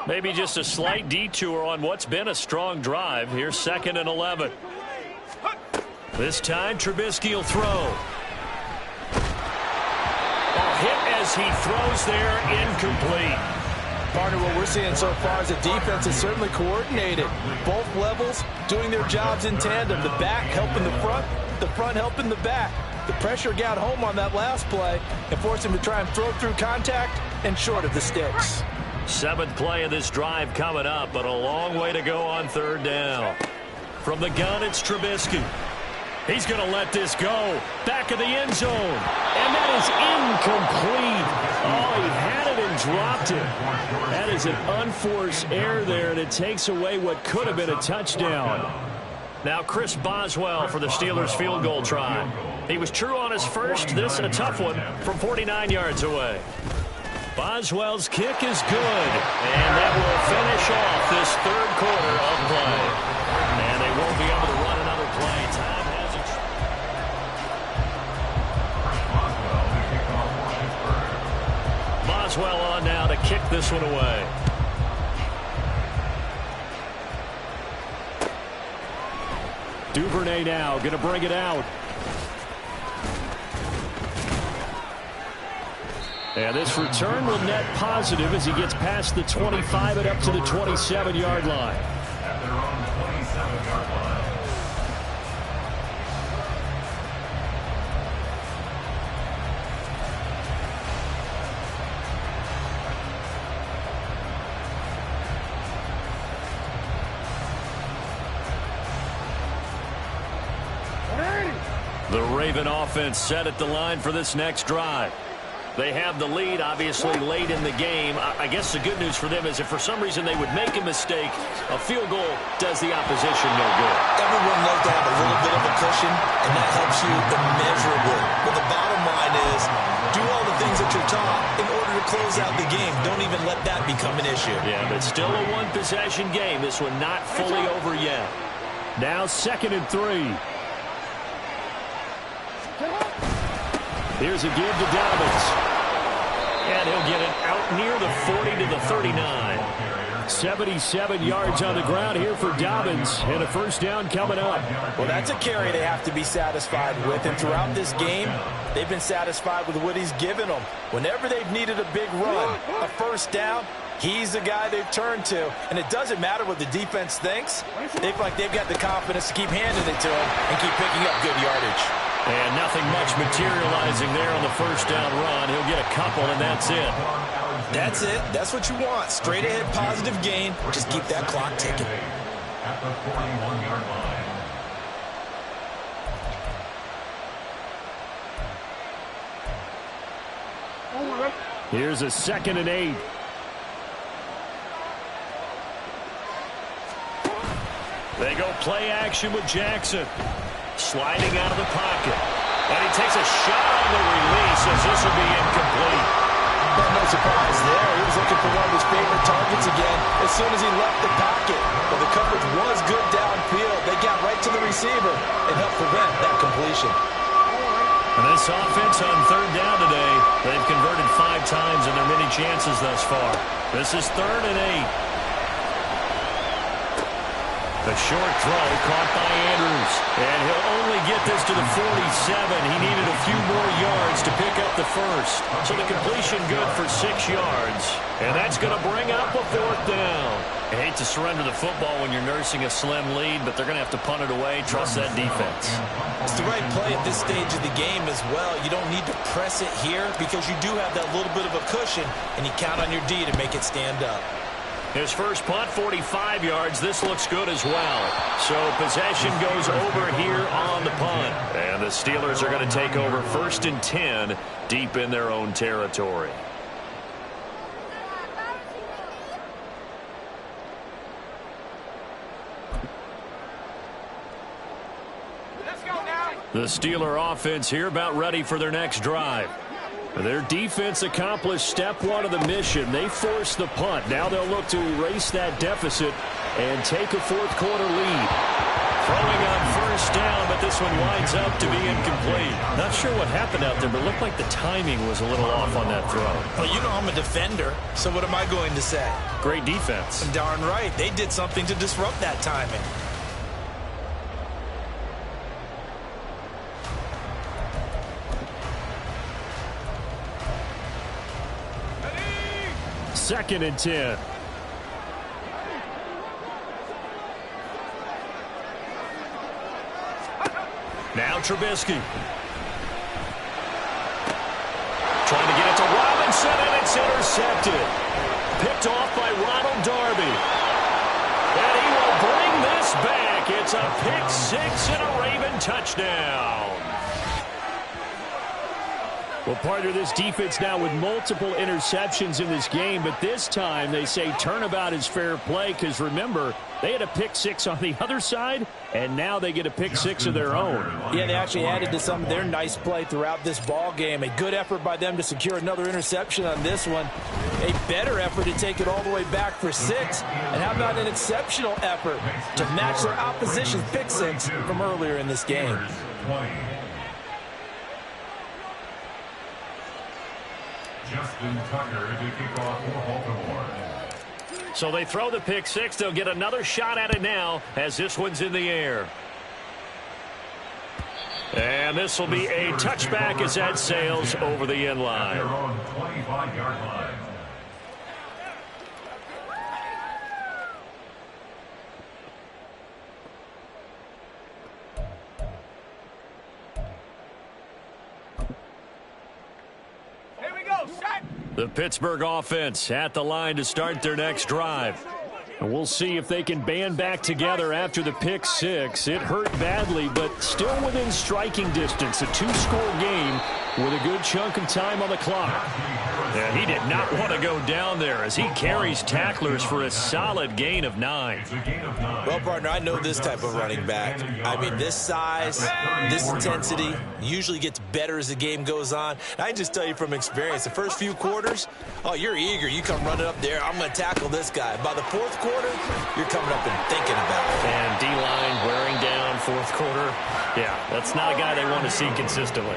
Maybe just a slight detour on what's been a strong drive. Here's 2nd and 11. This time, Trubisky will throw. Hit as he throws there, incomplete. Partner, what we're seeing so far is the defense is certainly coordinated. Both levels doing their jobs in tandem. The back helping the front helping the back. The pressure got home on that last play and forced him to try and throw through contact and short of the sticks. 7th play of this drive coming up, but a long way to go on 3rd down. From the gun, it's Trubisky. He's going to let this go. Back of the end zone. And that is incomplete. Oh, he had it and dropped it. That is an unforced error there, and it takes away what could have been a touchdown. Now Chris Boswell for the Steelers field goal try. He was true on his first. This a tough one from 49 yards away. Boswell's kick is good. And that will finish off this 3rd quarter of play. And they won't be able to run another play. Time has it. Boswell on now to kick this one away. Duvernay now going to bring it out. And this return will net positive as he gets past the 25 and up to the 27-yard line. At their own 27-yard line. The Raven offense set at the line for this next drive. They have the lead, obviously, late in the game. I guess the good news for them is if for some reason they would make a mistake, a field goal does the opposition no good. Everyone loves to have a little bit of a cushion, and that helps you immeasurably. But the bottom line is, do all the things that you're taught in order to close out the game. Don't even let that become an issue. Yeah, but still a one-possession game. This one not fully over yet. Now 2nd and 3. Here's a give to Dobbins. And he'll get it out near the 40 to the 39. 77 yards on the ground here for Dobbins, and a first down coming up. Well, that's a carry they have to be satisfied with, and throughout this game, they've been satisfied with what he's given them. Whenever they've needed a big run, a first down, he's the guy they've turned to. And it doesn't matter what the defense thinks. They feel like they've got the confidence to keep handing it to him and keep picking up good yardage. And nothing much materializing there on the first down run. He'll get a couple, and that's it. That's it. That's what you want. Straight ahead positive gain. Just keep that clock ticking. At the 41-yard line. Here's a 2nd and 8. They go play action with Jackson. Sliding out of the pocket. And he takes a shot on the release as this will be incomplete. But no surprise there. He was looking for one of his favorite targets again as soon as he left the pocket. But the coverage was good downfield. They got right to the receiver and helped prevent that completion. And this offense on 3rd down today, they've converted 5 times in their many chances thus far. This is 3rd and 8. The short throw caught by Andrews. And he'll only get this to the 47. He needed a few more yards to pick up the first. So the completion good for 6 yards. And that's going to bring up a 4th down. I hate to surrender the football when you're nursing a slim lead, but they're going to have to punt it away. Trust that defense. It's the right play at this stage of the game as well. You don't need to press it here because you do have that little bit of a cushion, and you count on your D to make it stand up. His first punt, 45 yards. This looks good as well. So possession goes over here on the punt. And the Steelers are going to take over 1st and 10 deep in their own territory. Let's go now. The Steeler offense here about ready for their next drive. Their defense accomplished step 1 of the mission. They forced the punt. Now they'll look to erase that deficit and take a 4th quarter lead. Throwing on 1st down, but this one winds up to be incomplete. Not sure what happened out there, but it looked like the timing was a little off on that throw. Well, you know I'm a defender, so what am I going to say? Great defense. Darn right. They did something to disrupt that timing. Second and 10. Now Trubisky. Trying to get it to Robinson, and it's intercepted. Picked off by Ronald Darby. And he will bring this back. It's a pick 6 and a Raven touchdown. Well, partner, this defense now with multiple interceptions in this game, but this time they say turnabout is fair play because, remember, they had a pick 6 on the other side, and now they get a pick 6 of their own. Yeah, they actually added to some of their nice play throughout this ball game. A good effort by them to secure another interception on this one. A better effort to take it all the way back for 6. And how about an exceptional effort to match their opposition's pick 6 from earlier in this game. Justin Tucker to kick off for Baltimore. So they throw the pick 6. They'll get another shot at it now as this one's in the air. And this will be a touchback as that sails over the end line. Their own 25-yard line. Here we go. Shot. The Pittsburgh offense at the line to start their next drive. And we'll see if they can band back together after the pick six. It hurt badly, but still within striking distance. A two-score game with a good chunk of time on the clock. Yeah, he did not want to go down there as he carries tacklers for a solid gain of 9. Well, partner, I know this type of running back. I mean, this size, this intensity usually gets better as the game goes on. I can just tell you from experience, the first few quarters, oh, you're eager. You come running up there, I'm going to tackle this guy. By the fourth quarter, you're coming up and thinking about it. And D-line wearing down fourth quarter. Yeah, that's not a guy they want to see consistently.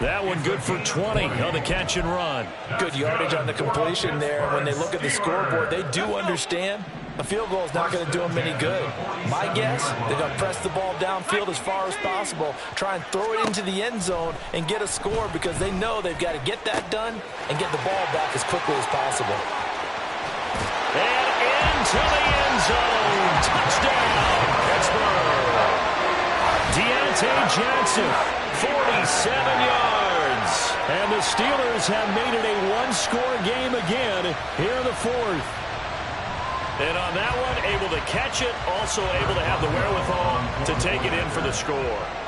That one good for 20 on the catch and run. Good yardage on the completion there. When they look at the scoreboard, they do understand a field goal is not going to do them any good. My guess, they're going to press the ball downfield as far as possible, try and throw it into the end zone and get a score because they know they've got to get that done and get the ball back as quickly as possible. And into the end zone. Touchdown, Pittsburgh. Deontay Jackson, 47 yards. And the Steelers have made it a one-score game again here in the fourth. And on that one, able to catch it, also able to have the wherewithal to take it in for the score.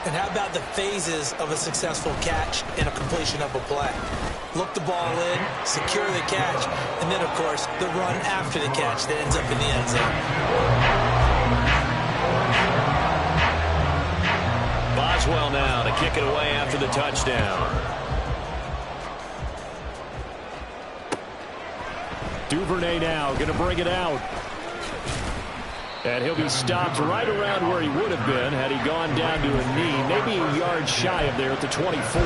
And how about the phases of a successful catch and a completion of a play? Look the ball in, secure the catch, and then, of course, the run after the catch that ends up in the end zone. Boswell now to kick it away after the touchdown. Duvernay now going to bring it out. And he'll be stopped right around where he would have been had he gone down to a knee, maybe a yard shy of there at the 24.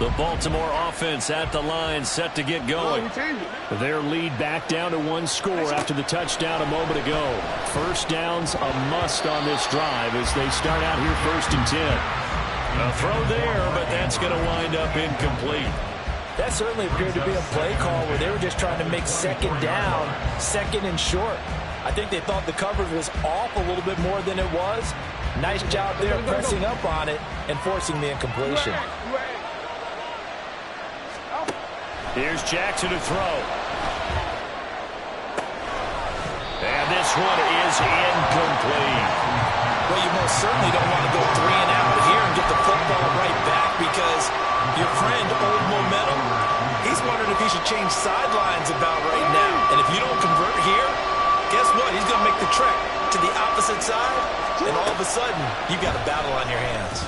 The Baltimore offense at the line, set to get going. Their lead back down to one score after the touchdown a moment ago. First down's a must on this drive as they start out here 1st and 10. A throw there, but that's going to wind up incomplete. That certainly appeared to be a play call where they were just trying to make second down, second and short. I think they thought the coverage was off a little bit more than it was. Nice job there pressing up on it and forcing the incompletion. Here's Jackson to throw. And this one is incomplete. Well, you most certainly don't want to go 3 and out here and get the football right back because your friend, Old Momentum, he's wondering if he should change sidelines about right now. And if you don't convert here, guess what? He's going to make the trek to the opposite side, and all of a sudden, you've got a battle on your hands.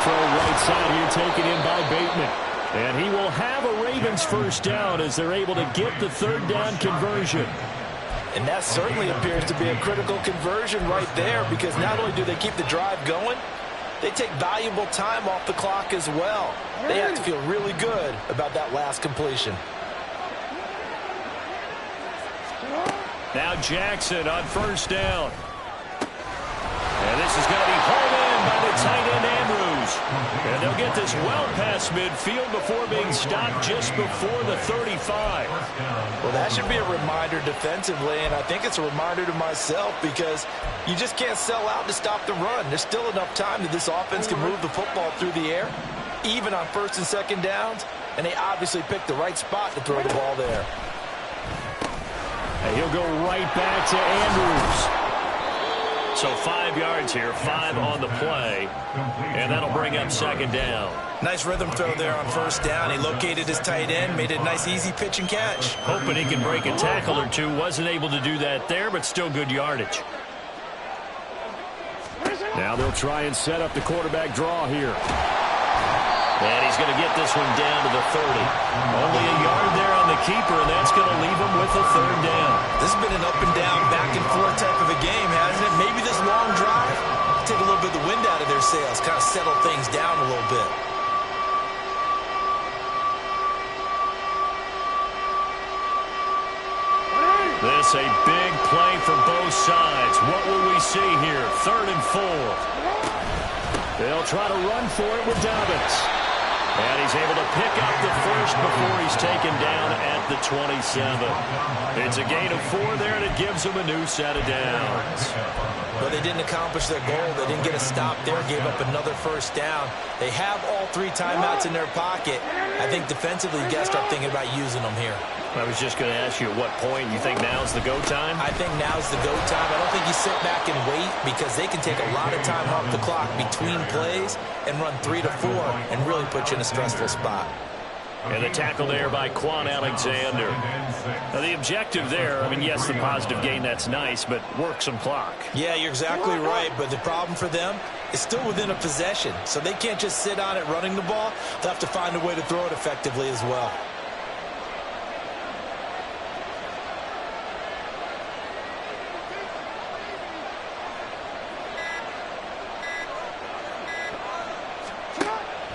Throw right side here taken in by Bateman. And he will have a Ravens first down as they're able to get the third down conversion. And that certainly appears to be a critical conversion right there because not only do they keep the drive going, they take valuable time off the clock as well. They have to feel really good about that last completion. Now Jackson on first down. And this is going to be hauled in by the tight end Andrews. And they'll get this well past midfield before being stopped just before the 35. Well, that should be a reminder defensively, and I think it's a reminder to myself because you just can't sell out to stop the run. There's still enough time that this offense can move the football through the air, even on first and second downs, and they obviously picked the right spot to throw the ball there. And he'll go right back to Andrews. So 5 yards here, 5 on the play, and that'll bring up second down. Nice rhythm throw there on first down. He located his tight end, made it a nice easy pitch and catch. Hoping he can break a tackle or two. Wasn't able to do that there, but still good yardage. Now they'll try and set up the quarterback draw here. And he's going to get this one down to the 30. Only a yard there on the keeper, and that's going to leave him with a third down. This has been an up and down, back and forth type of a game, hasn't it? Maybe this long drive take a little bit of the wind out of their sails, kind of settle things down a little bit. This a big play for both sides. What will we see here? 3rd and 4. They'll try to run for it with Dobbins. And he's able to pick up the first before he's taken down at the 27. It's a gain of 4 there, and it gives them a new set of downs. But they didn't accomplish their goal. They didn't get a stop there, gave up another first down. They have all 3 timeouts in their pocket. I think defensively, you got to start thinking about using them here. I was just going to ask you at what point you think now's the go time? I think now's the go time. I don't think you sit back and wait because they can take a lot of time off the clock between plays and run 3 to 4 and really put you in a stressful spot. And the tackle there by Quan Alexander. Now, the objective there, I mean, yes, the positive gain, that's nice, but work some clock. Yeah, you're exactly right, but the problem for them is still within a possession, so they can't just sit on it running the ball. They'll have to find a way to throw it effectively as well.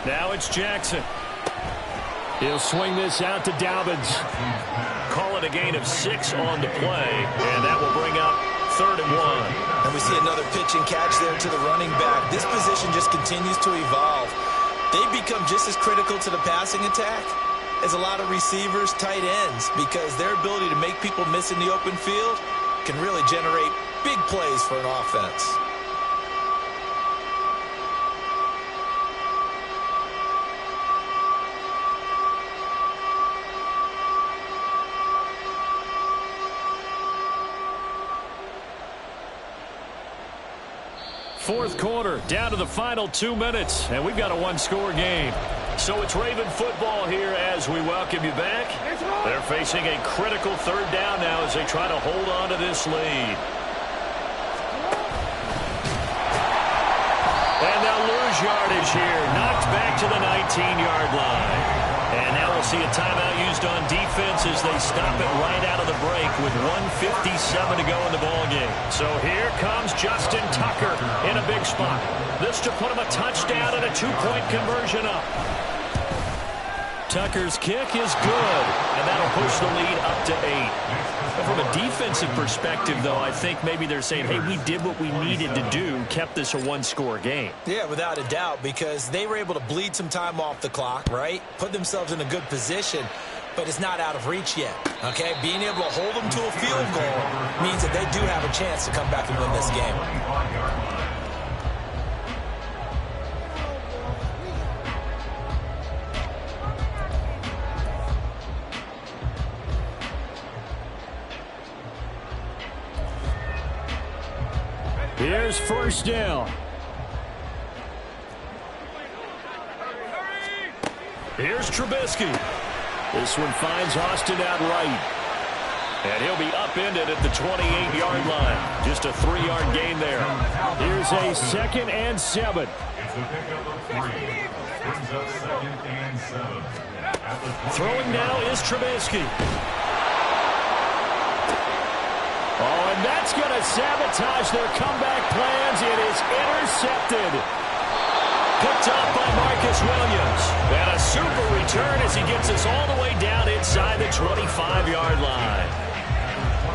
Now it's Jackson. He'll swing this out to Dobbins. Call it a gain of 6 on the play, and that will bring up 3rd and 1. And we see another pitch and catch there to the running back. This position just continues to evolve. They become just as critical to the passing attack as a lot of receivers, tight ends, because their ability to make people miss in the open field can really generate big plays for an offense. Fourth quarter, down to the final 2 minutes, and we've got a one-score game. So it's Raven football here as we welcome you back. They're facing a critical 3rd down now as they try to hold on to this lead. And they'll lose yardage here, knocked back to the 19-yard line. And now we'll see a timeout used on defense as they stop it right out of the break with 1:57 to go in the ballgame. So here comes Justin Tucker in a big spot. This to put him a touchdown and a 2-point conversion up. Tucker's kick is good, and that'll push the lead up to 8. But from a defensive perspective, though, I think maybe they're saying, hey, we did what we needed to do, kept this a one-score game. Yeah, without a doubt, because they were able to bleed some time off the clock, right? Put themselves in a good position, but it's not out of reach yet, okay? Being able to hold them to a field goal means that they do have a chance to come back and win this game. Here's first down. Here's Trubisky. This one finds Austin out right. And he'll be upended at the 28-yard line. Just a 3-yard gain there. Here's a 2nd and 7. It's a pickup of 3. Brings up 2nd and 7. Throwing now is Trubisky. Oh, and that's going to sabotage their comeback plans. It is intercepted. Picked up by Marcus Williams. And a super return as he gets us all the way down inside the 25-yard line.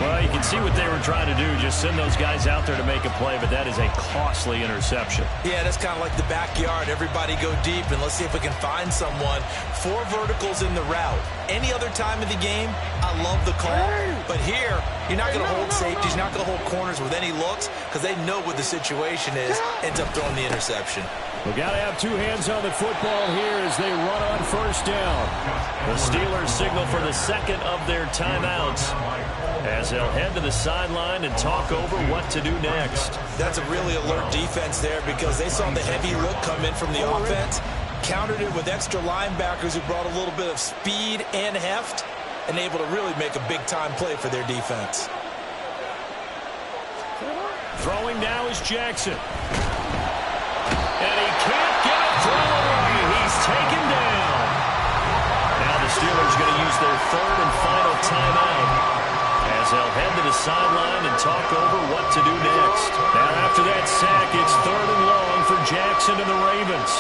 Well, you can see what they were trying to do, just send those guys out there to make a play, but that is a costly interception. Yeah, that's kind of like the backyard. Everybody go deep, and let's see if we can find someone. 4 verticals in the route. Any other time of the game, I love the call. But here, you're not going to hold safeties, you're not going to hold corners with any looks because they know what the situation is, ends up throwing the interception. We've got to have 2 hands on the football here as they run on first down. The Steelers signal for the 2nd of their timeouts as they'll head to the sideline and talk over what to do next. That's a really alert defense there because they saw the heavy look come in from the offense, countered it with extra linebackers who brought a little bit of speed and heft, and able to really make a big-time play for their defense. Throwing now is Jackson. And he can't get it thrown away. He's taken down. Now the Steelers going to use their 3rd and final timeout as they'll head to the sideline and talk over what to do next. Now after that sack, it's 3rd and long for Jackson and the Ravens.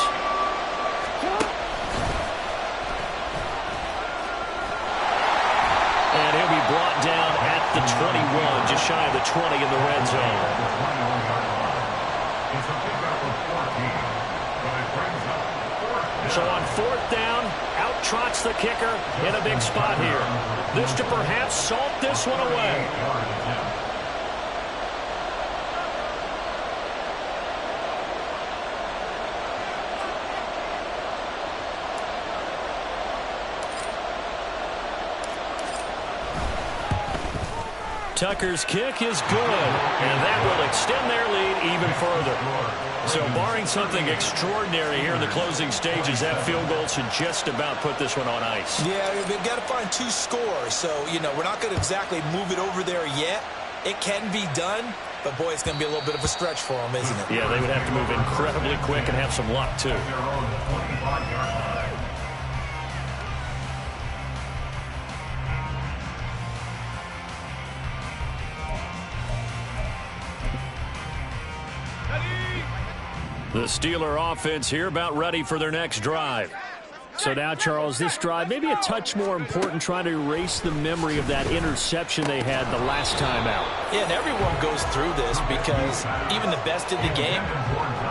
And he'll be brought down at the 21, just shy of the 20 in the red zone. So on fourth down, out trots the kicker in a big spot here. This to perhaps salt this one away. Tucker's kick is good, and that will extend their lead even further. So barring something extraordinary here in the closing stages, that field goal should just about put this one on ice. Yeah, they've got to find 2 scores. So, we're not going to exactly move it over there yet. It can be done, but, boy, it's going to be a little bit of a stretch for them, isn't it? Yeah, they would have to move incredibly quick and have some luck, too. The Steeler offense here about ready for their next drive. So now, Charles, this drive maybe a touch more important, trying to erase the memory of that interception they had the last time out. Yeah, and everyone goes through this because even the best in the game,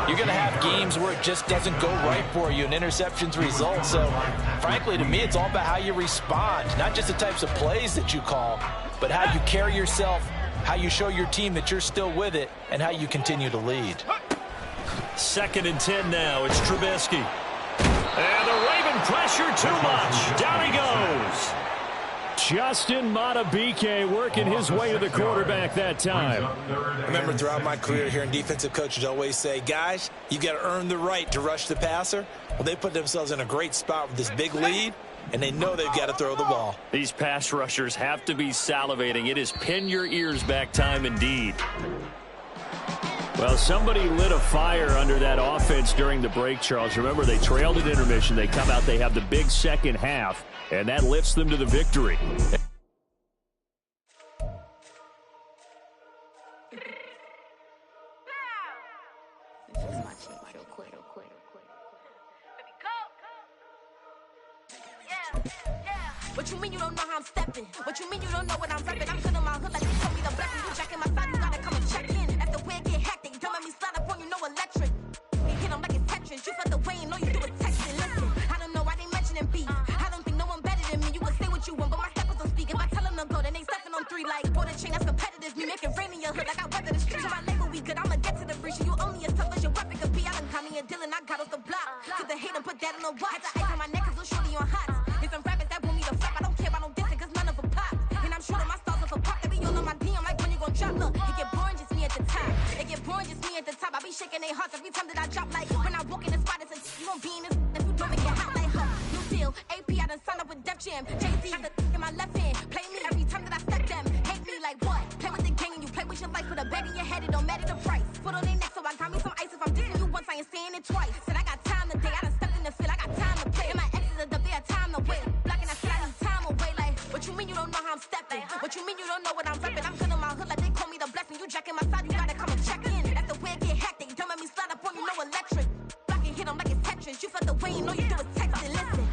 you're going to have games where it just doesn't go right for you, and interceptions result. So, frankly, to me, it's all about how you respond, not just the types of plays that you call, but how you carry yourself, how you show your team that you're still with it, and how you continue to lead. 2nd and 10 now. It's Trubisky. And the Raven pressure too much. Down he goes. Justin Madubuike working his way to the quarterback that time. I remember throughout my career hearing defensive coaches always say, guys, you got to earn the right to rush the passer. Well, they put themselves in a great spot with this big lead, and they know they've got to throw the ball. These pass rushers have to be salivating. It is pin your ears back time indeed. Well, somebody lit a fire under that offense during the break, Charles. Remember, they trailed at intermission. They come out, they have the big second half, and that lifts them to the victory. What you mean you don't know how I'm stepping? What you mean you don't know what I'm repping? I'm filling my hood like you told me the blessing. You jacking my side, you gotta come and check in. After way it get hectic, don't make me slide up on you, no electric. You hit them like it's Tetris. You felt the way and all you do is text it. Listen, I don't know why they mentioning beef. I don't think no one better than me. You would say what you want, but my steppers don't speak. If I tell them to go, then they stepping on 3 like border chain. That's competitive. Me making rain in your hood like I weather the streets. So my label we good. I'ma get to the breach. You only as tough as your weapon could be. I done caught me a Dylan. I got off the block. Took the hate and put that on the watch. Had the ice on my neck 'cause little shorty on hot. There's some rappers that want me to flap. I don't care about no dissing 'cause none of them pop. And I'm shooting my stars off a pop. They be all on my DM like when you gon' drop. Look, it get boring just me at the top. It get boring just me at the top. I be shaking their hearts every time that I drop. Like when I walk in the spot, it's a you won't be in this if you don't make it hot like her. New deal, AP I done signed up with Def Jam. Jay-Z got the in my left hand. Play me every time that I step them. Hate me like what? Play with the gang and you play with your life. Put a bet in your head, it don't matter the price. Put on their neck so I got me some ice. If I'm dissing you once, I ain't saying it twice. Said I got time today. I done stepped in the field. I got time to play. And my exes are up there, time to wait. Blocking, I said I need time away. Like what you mean you don't know how I'm stepping? What you mean you don't know what I'm repping? I'm filling my hood like they call me the blessing. You jacking my side, you gotta come and check in. That's the way it get hectic. Don't make me slide up on you, no electric. Blocking, hit them like it's Tetris. You felt the way, you know you do is text it. Listen.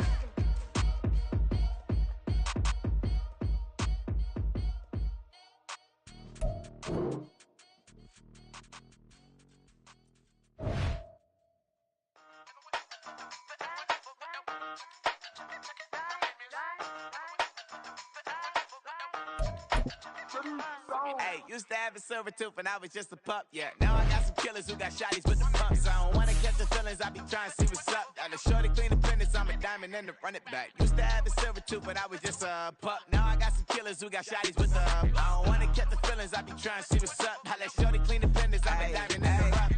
Hey, used to have a silver tooth when I was just a pup, yeah. Now I got some killers who got shotties with the pumps. I don't wanna catch the feelings, I be trying to see what's up. Got a shorty clean the fitness, I'm a diamond and to run it back. Used to have a silver tooth when I was just a pup. Now I got some killers who got shotties with the I don't wanna catch the feelings, I be trying to see what's up. I let shorty clean the fitness, I'm a diamond and to rough.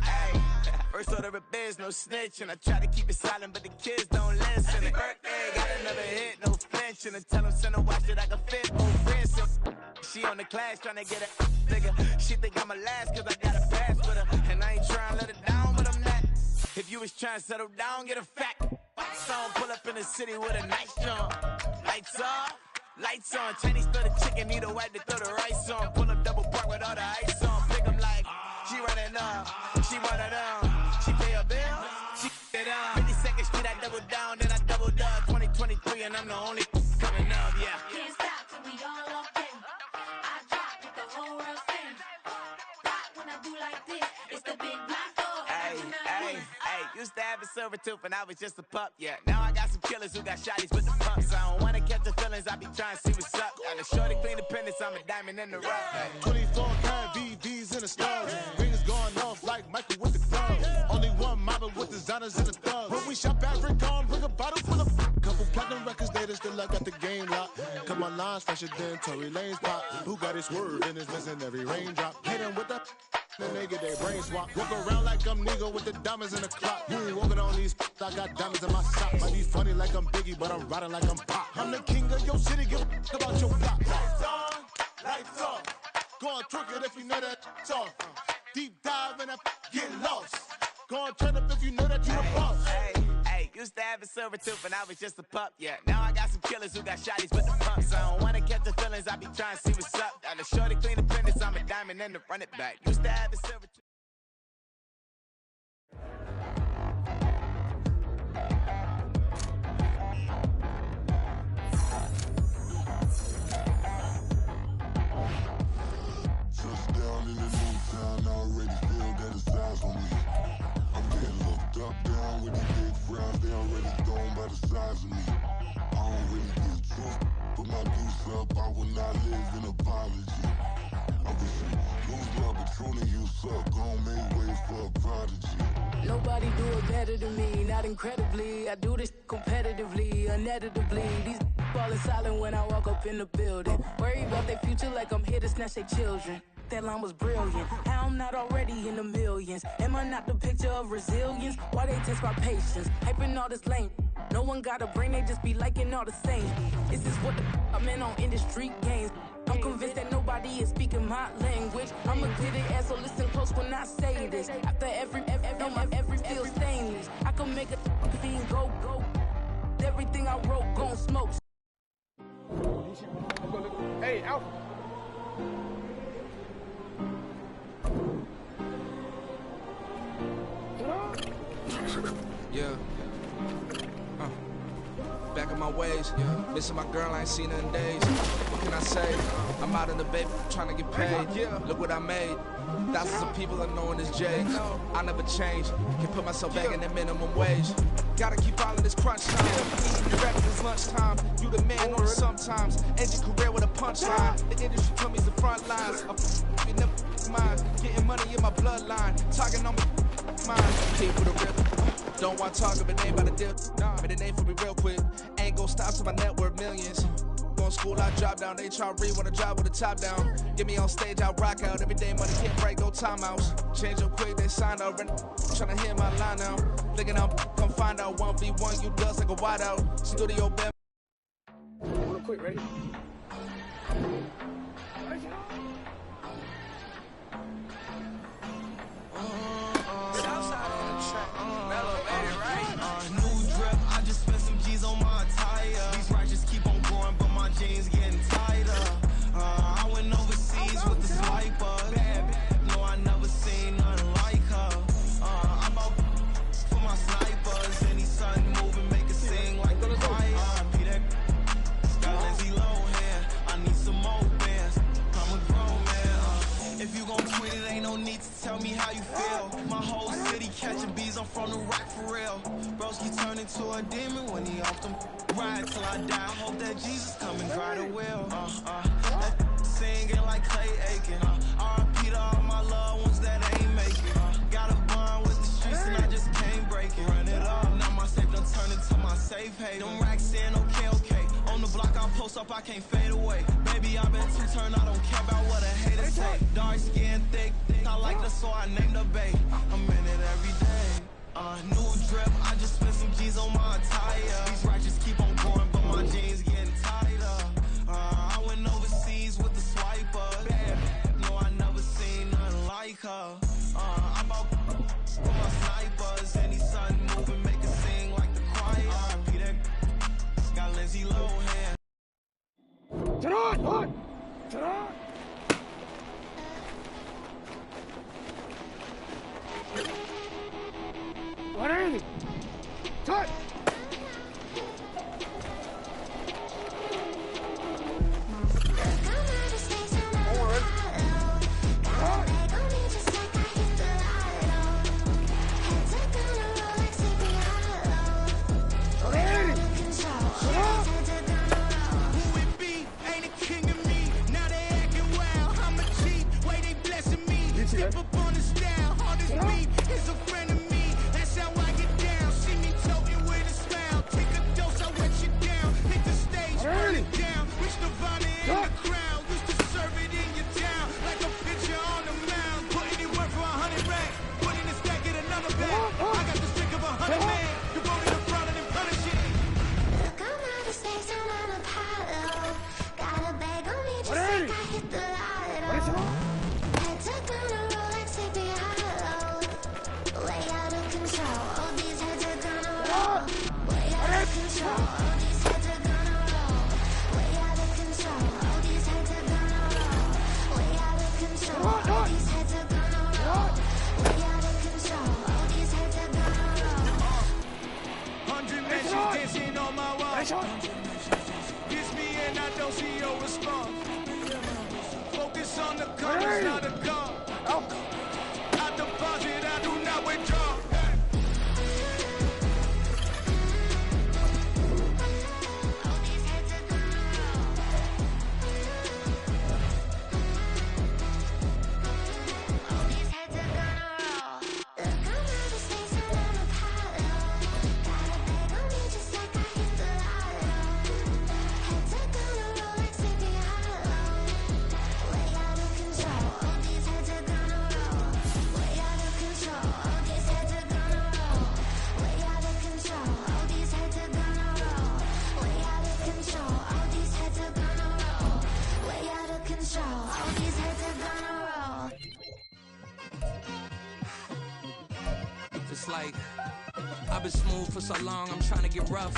First order of biz, no snitch, and I try to keep it silent, but the kids don't listen. And birthday, got another hit, no flinch, and I tell them send a watch that I can fit, no fence. She on the class tryna get a nigga. She think I'm a last 'cause I got a pass with her. And I ain't tryna let her down, but I'm not. If you was tryna settle down, get a fact. Song pull up in the city with a nice jump. Lights off, lights on. Chinese throw the chicken, need a wipe to throw the rice on. Pull up double park with all the ice on. Pick 'em like, she running up, she one of them. She pay a bill, she get up. 52nd Street, I double down, then I doubled up. 2023, and I'm the only coming up, yeah. Can't stop till we all locked in. I drop with the whole world spin. Rock when I do like this. It's the big black door. Hey, used to have a silver tooth and I was just a pup, yeah. Now I got some killers who got shotties with the pumps. I don't wanna catch the feelings, I be trying to see what's up. Got a shorty clean the pennies, I'm a diamond in the rough. Hey. 24 karat VVs in the stars. Rings going off like Michael with the clubs. Only one mobbing with designers in the thugs. When we shop African, bring a bottle full of couple platinum records later, still I got the game locked. Cut my lines fresher than Tory Lane's pop. Who got his swerve and is missing every raindrop. Hit him with the then they get their brain swap. Walk around like I'm nigga with the diamonds in the clock. You ain't walking on these I got diamonds in my sock. Might be funny like I'm Biggie, but I'm riding like I'm Pop. I'm the king of your city, give a about your block. Lights on, lights off. Go on, twerk it if you know that off. Deep dive and get lost. Go on, turn up if you know that you the boss. Hey, used to have a silver tooth and I was just a pup, yeah. Now I got some killers who got shotties with the pumps. I don't wanna catch the feelings, I be trying to see what's up. Got a shorty clean the pennies, I'm a diamond in the run it back. Used to have a silver tooth. Touchdown in the new town, I already feel that it's eyes on me. I'm getting looked up, down with these big frowns, they already thrown by the size of me. I don't really get truth, put my deuce up, I will not live in apology. I wish you lose love, but truly you suck, gon' make way for a prodigy. Nobody do it better than me, not incredibly. I do this competitively, uneditably. These falling silent when I walk up in the building. Worry about their future like I'm here to snatch their children. That line was brilliant. How I'm not already in the millions. Am I not the picture of resilience? Why they test my patience? Hyping all this lame. No one got a brain, they just be liking all the same. This is what the I'm in on industry games. I'm convinced that nobody is speaking my language. I'm a good ass, so listen close when I say this. After every feel stainless. I can make a fiend go. Everything I wrote gon' smoke. Hey, Alpha. Yeah. Back in my ways, missing my girl, I ain't seen her in days. What can I say? I'm out in the bay, trying to get paid. Look what I made. Thousands of people are knowing this Jay. I never change. Can put myself back in the minimum wage. Gotta keep all of this crunch time. Eating breakfast, lunchtime. You the man on it sometimes. End your career with a punchline. The industry told me it's the front lines. You never mind. Getting money in my bloodline. Talking on me, mine. Keep with a real. Don't want to talk of a name by the deal. Made a name for me real quick. Ain't gon' stop till my net worth millions. Going school, I drop down. They try to read when I drive with the top down. Get me on stage, I rock out. Every day money can't break, no timeouts. Change up quick, they sign up. Tryna hear my line now. Thinking I'm come find out 1v1, you dust like a wideout. Studio band. Real quick, ready? Jeans getting tighter. I went overseas with the swiper. No, I never seen nothing like her. I'm out for my snipers. Any sun moving, make it sing like the choir. Peter got Lindsay Lohan. I need some more bands. I'm a grown man. If you gon' tweet it, ain't no need to tell me how you feel. My whole city catching bees, I'm from the rock for real. Broski turned into a demon when he off them. Ride till I die, hope that Jesus come and dry the wheel. That singing like Clay Aiken. R.I.P. to all my loved ones that ain't make it. Got a bond with the streets and I just can't break it. Run it up, now my safe done turned into my safe haven. Them racks in, okay. On the block I post up, I can't fade away. Baby, I been too turned, I don't care about what a hater say. Dark skin, thick, I like the so I named the bae. I'm in it every day. New drip, I just spent some G's on my attire. These righteous keep on going, but my jeans getting tighter. I went overseas with the swiper. No, I never seen nothing like her. I'm out for my snipers. Any sun moving, make it sing like the choir. Peter got Lindsay Lohan. Gerard, what? Gerard. What is it? Touch! don't see your response. Focus on the colors, not the gun. I deposit, I do not withdraw. It's like I've been smooth for so long, I'm trying to get rough.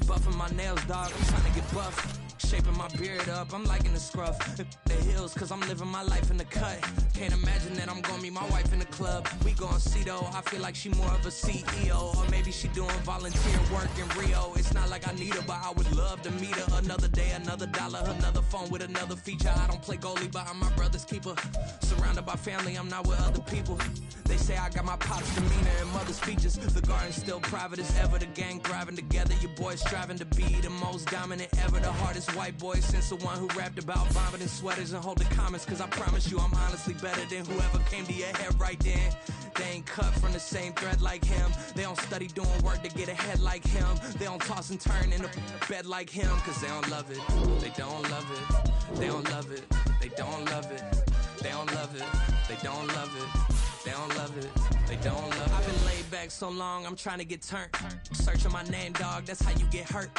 Buffing my nails, dog, I'm trying to get buff. Shaping my beard up, I'm liking the scruff. The hills, cause I'm living my life in the cut. Can't imagine that I'm gonna meet my wife in the club. We gon' see though, I feel like she more of a CEO. Or maybe she doing volunteer work in Rio. It's not like I need her, but I would love to meet her. Another day, another dollar, another phone with another feature. I don't play goalie, but I'm my brother's keeper. Surrounded by family, I'm not with other people. They say I got my pop's demeanor and mother's features. The garden's still private as ever. The gang thriving together. Your boys striving to be the most dominant ever. The hardest white boy since the one who rapped about vomiting sweaters and holding comments. Cause I promise you I'm honestly better than whoever came to your head right then. They ain't cut from the same thread like him. They don't study doing work to get ahead like him. They don't toss and turn in the bed like him. Cause they don't love it. They don't love it. They don't love it. They don't love it. They don't love it. They don't love it. They don't love it. They don't love it. I've been laid back so long, I'm trying to get turned. Searching my name, dog, that's how you get hurt.